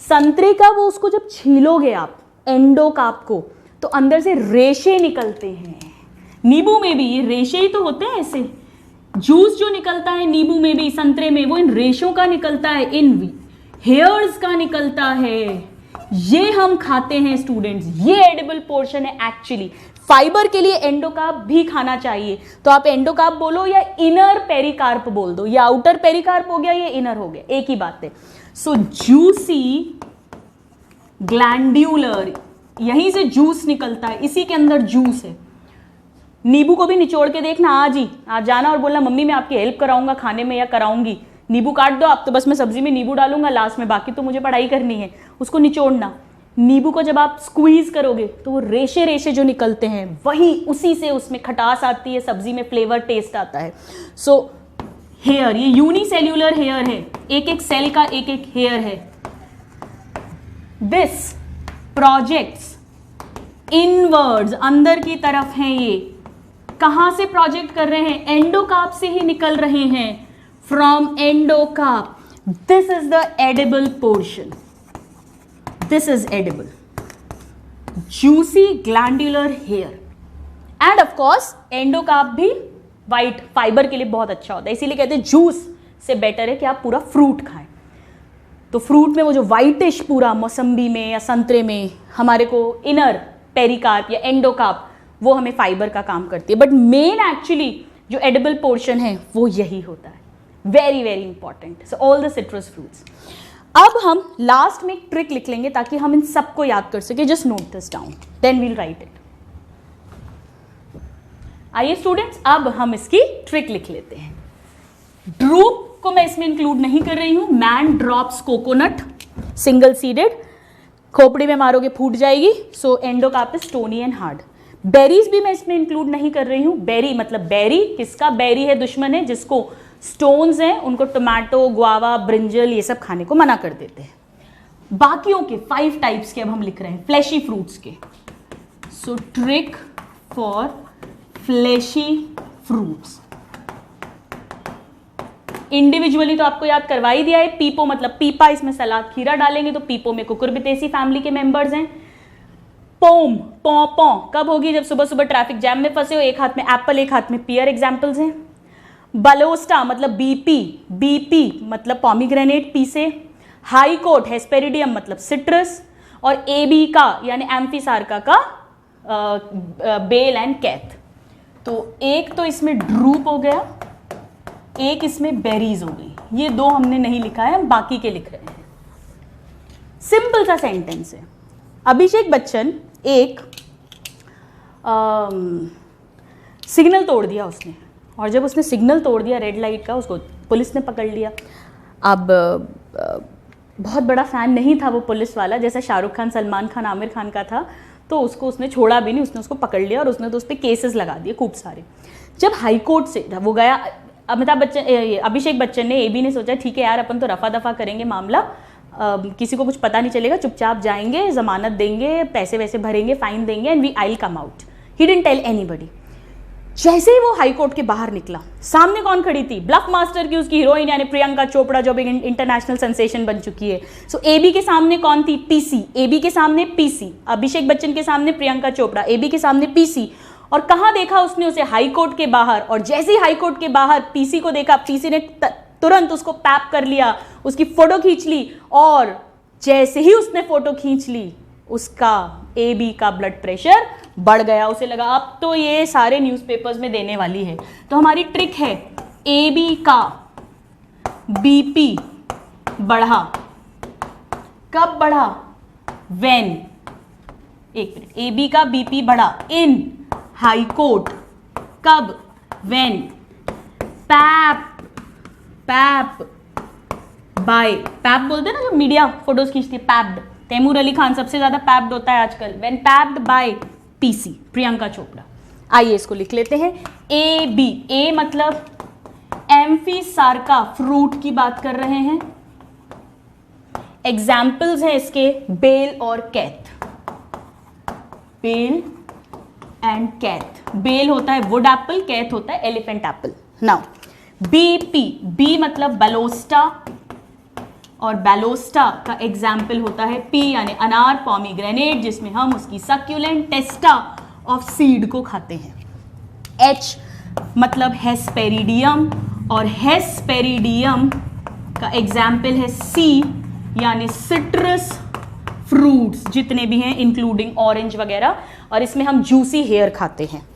संतरे का वो उसको जब छीलोगे आप एंडोकार्प को तो अंदर से रेशे निकलते हैं। नींबू में भी ये रेशे ही तो होते हैं ऐसे। जूस जो निकलता है नींबू में भी, संतरे में, वो इन रेशों का निकलता है, इन हेयर्स का निकलता है। ये हम खाते हैं स्टूडेंट्स, ये एडिबल पोर्शन है एक्चुअली। फाइबर के लिए एंडोकार्प भी खाना चाहिए, तो आप एंडोकार्प बोलो या इनर पेरिकार्प बोल दो, या आउटर पेरिकार्प हो गया या इनर हो गया, एक ही बात है। सो जूसी ग्लैंड्यूलर, यहीं से जूस निकलता है, इसी के अंदर जूस है। नींबू को भी निचोड़ के देखना आज ही, आज जाना और बोलना मम्मी मैं आपकी हेल्प कराऊंगा खाने में या कराऊंगी, नींबू काट दो आप, तो बस मैं सब्जी में नींबू डालूंगा लास्ट में, बाकी तो मुझे पढ़ाई करनी है। उसको निचोड़ना, नींबू को जब आप स्क्वीज करोगे तो वो रेशे रेशे जो निकलते हैं वही, उसी से उसमें खटास आती है, सब्जी में फ्लेवर टेस्ट आता है। सो हेयर, ये यूनिसेल्यूलर हेयर है, एक एक सेल का एक एक हेयर है। दिस प्रोजेक्ट्स इनवर्ड्स, अंदर की तरफ हैं। ये कहां से प्रोजेक्ट कर रहे हैं? एंडोकार्प से ही निकल रहे हैं, from endocarp. This is the edible portion, this is edible, juicy glandular hair. And of course endocarp भी वाइट फाइबर के लिए बहुत अच्छा होता है, इसीलिए कहते हैं जूस से बेटर है कि आप पूरा फ्रूट खाएं। तो फ्रूट में वो जो वाइटिश पूरा, मौसम्बी में या संतरे में हमारे को इनर पेरिकार्प या एंडोकार्प, वो हमें फाइबर का काम करती है, बट मेन एक्चुअली जो एडिबल पोर्शन है वो यही होता है। Very very important. So all the citrus fruits. अब हम लास्ट में एक ट्रिक लिख लेंगे ताकि हम इन सबको याद कर सके। Just note this down, then we'll write it. आइए स्टूडेंट्स, अब हम इसकी ट्रिक लिख लेते हैं। ड्रूप को मैं इसमें इंक्लूड नहीं कर रही हूं। Man drops coconut, single seeded, खोपड़ी में मारोगे फूट जाएगी। So endocarp is stony and hard. Berries भी मैं इसमें इंक्लूड नहीं कर रही हूं। बेरी मतलब बेरी, किसका बेरी है? दुश्मन है, जिसको स्टोन्स हैं उनको टोमेटो, गुआवा, ब्रिंजल ये सब खाने को मना कर देते हैं। बाकियों के 5 टाइप्स के अब हम लिख रहे हैं, फ्लैशी फ्रूट्स के। So trick for fleshy fruits. Individually तो आपको याद करवा ही दिया है। पीपो मतलब पीपा, इसमें सलाद खीरा डालेंगे तो पीपो में कुकुरबिटेसी फैमिली के मेंबर्स हैं। पोम, पौ पौ कब होगी? जब सुबह सुबह ट्रैफिक जैम में फंसे हो, एक हाथ में एप्पल एक हाथ में पियर, एग्जाम्पल्स हैं। बलोस्टा मतलब बीपी, बीपी मतलब पॉमीग्रेनेट, पीसे। हाई कोर्ट हेस्पेरिडियम मतलब सिट्रस। और एबीका यानी एम्फिसार्का का बेल एंड कैथ। तो एक तो इसमें ड्रूप हो गया, एक इसमें बेरीज हो गई। ये 2 हमने नहीं लिखा है, हम बाकी के लिख रहे हैं। सिंपल सा सेंटेंस है। अभिषेक बच्चन एक सिग्नल तोड़ दिया उसने, और जब उसने सिग्नल तोड़ दिया रेड लाइट का, उसको पुलिस ने पकड़ लिया। अब बहुत बड़ा फ़ैन नहीं था वो पुलिस वाला, जैसा शाहरुख खान, सलमान खान, आमिर खान का था, तो उसको उसने छोड़ा भी नहीं, उसने उसको पकड़ लिया और उसने तो उस पर केसेस लगा दिए खूब सारे। जब हाई कोर्ट से वो गया, अभिषेक बच्चन ने, एबी ने सोचा ठीक है यार अपन तो रफा दफा करेंगे मामला, किसी को कुछ पता नहीं चलेगा, चुपचाप जाएंगे, जमानत देंगे, पैसे वैसे भरेंगे, फाइन देंगे and we I come out. He didn't tell anybody. जैसे ही वो हाई कोर्ट के बाहर निकला, सामने कौन खड़ी थी? ब्लफ मास्टर की उसकी हीरोइन यानी प्रियंका चोपड़ा, जो भी इंटरनेशनल सेंसेशन बन चुकी है। सो एबी के सामने कौन थी? पीसी। एबी के सामने पीसी, अभिषेक बच्चन के सामने प्रियंका चोपड़ा, एबी के सामने पीसी। और कहाँ देखा उसने उसे? हाई कोर्ट के बाहर। और जैसे ही हाई कोर्ट के बाहर पीसी को देखा, पीसी ने तुरंत उसको पैप कर लिया, उसकी फोटो खींच ली, और जैसे ही उसने फोटो खींच ली, उसका एबी का ब्लड प्रेशर बढ़ गया। उसे लगा अब तो ये सारे न्यूज़पेपर्स में देने वाली है। तो हमारी ट्रिक है, एबी का बीपी बढ़ा। कब बढ़ा? व्हेन, एक मिनट, एबी का बीपी बढ़ा इन हाई कोर्ट। कब? व्हेन पैप बाय, पैप बोलते हैं ना जो मीडिया फोटोज खींचती है, पैप्ड। तैमूर अली खान सबसे ज्यादा पैप्ड होता है आजकल। When papped by PC, Priyanka Chopra. आइए इसको लिख लेते हैं। ए बी, ए मतलब एम्फीसार्का, फ्रूट की बात कर रहे हैं। एग्जाम्पल्स हैं इसके बेल और कैथ। बेल एंड कैथ। बेल होता है वुड एप्पल, कैथ होता है elephant apple. Now BP, B मतलब बैलोस्टा, और बैलोस्टा का एग्जाम्पल होता है पी यानी अनार, पॉमीग्रेनेट, जिसमें हम उसकी सक्यूलेंट टेस्टा ऑफ सीड को खाते हैं। एच मतलब हेस्पेरिडियम, और हेस्पेरिडियम का एग्जाम्पल है सी यानी सिट्रस फ्रूट्स जितने भी हैं इंक्लूडिंग ऑरेंज वगैरह, और इसमें हम जूसी हेयर खाते हैं।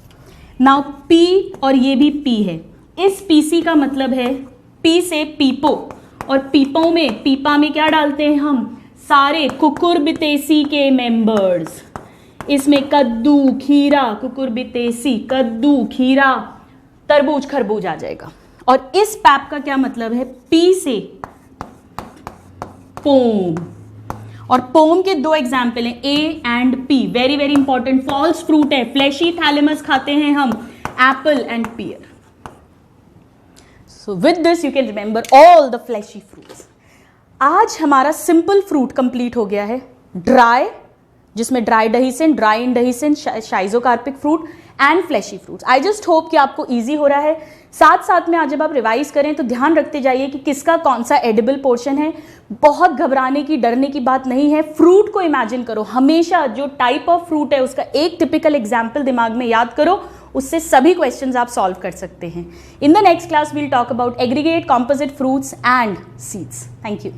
नाउ पी, और ये भी पी है। इस पीसी का मतलब है पी से पीपो, और पीपो में, पीपा में क्या डालते हैं हम? सारे कुकुरबिटेसी के मेंबर्स। इसमें कद्दू, खीरा, कुकुरबिटेसी, कद्दू, खीरा, तरबूज, खरबूज आ जाएगा। और इस पैप का क्या मतलब है? पी से पोम, और पोम के दो एग्जाम्पल हैं, A and P. Very very important, false fruit है, फ्लैशी थैलेमस खाते हैं हम, apple and pear. So with this you can remember all the fleshy fruits. आज हमारा सिंपल फ्रूट कंप्लीट हो गया है। ड्राई, जिसमें dry dehiscent, dry indehiscent, schizocarpic fruit and fleshy fruits. I just hope कि आपको इजी हो रहा है। साथ साथ में आज जब आप रिवाइज करें तो ध्यान रखते जाइए कि किसका कौन सा एडिबल पोर्शन है। बहुत घबराने की, डरने की बात नहीं है। फ्रूट को इमेजिन करो, हमेशा जो टाइप ऑफ फ्रूट है उसका एक टिपिकल एग्जाम्पल दिमाग में याद करो, उससे सभी क्वेश्चंस आप सॉल्व कर सकते हैं। In the next class will talk about aggregate, composite fruits and seeds. Thank you.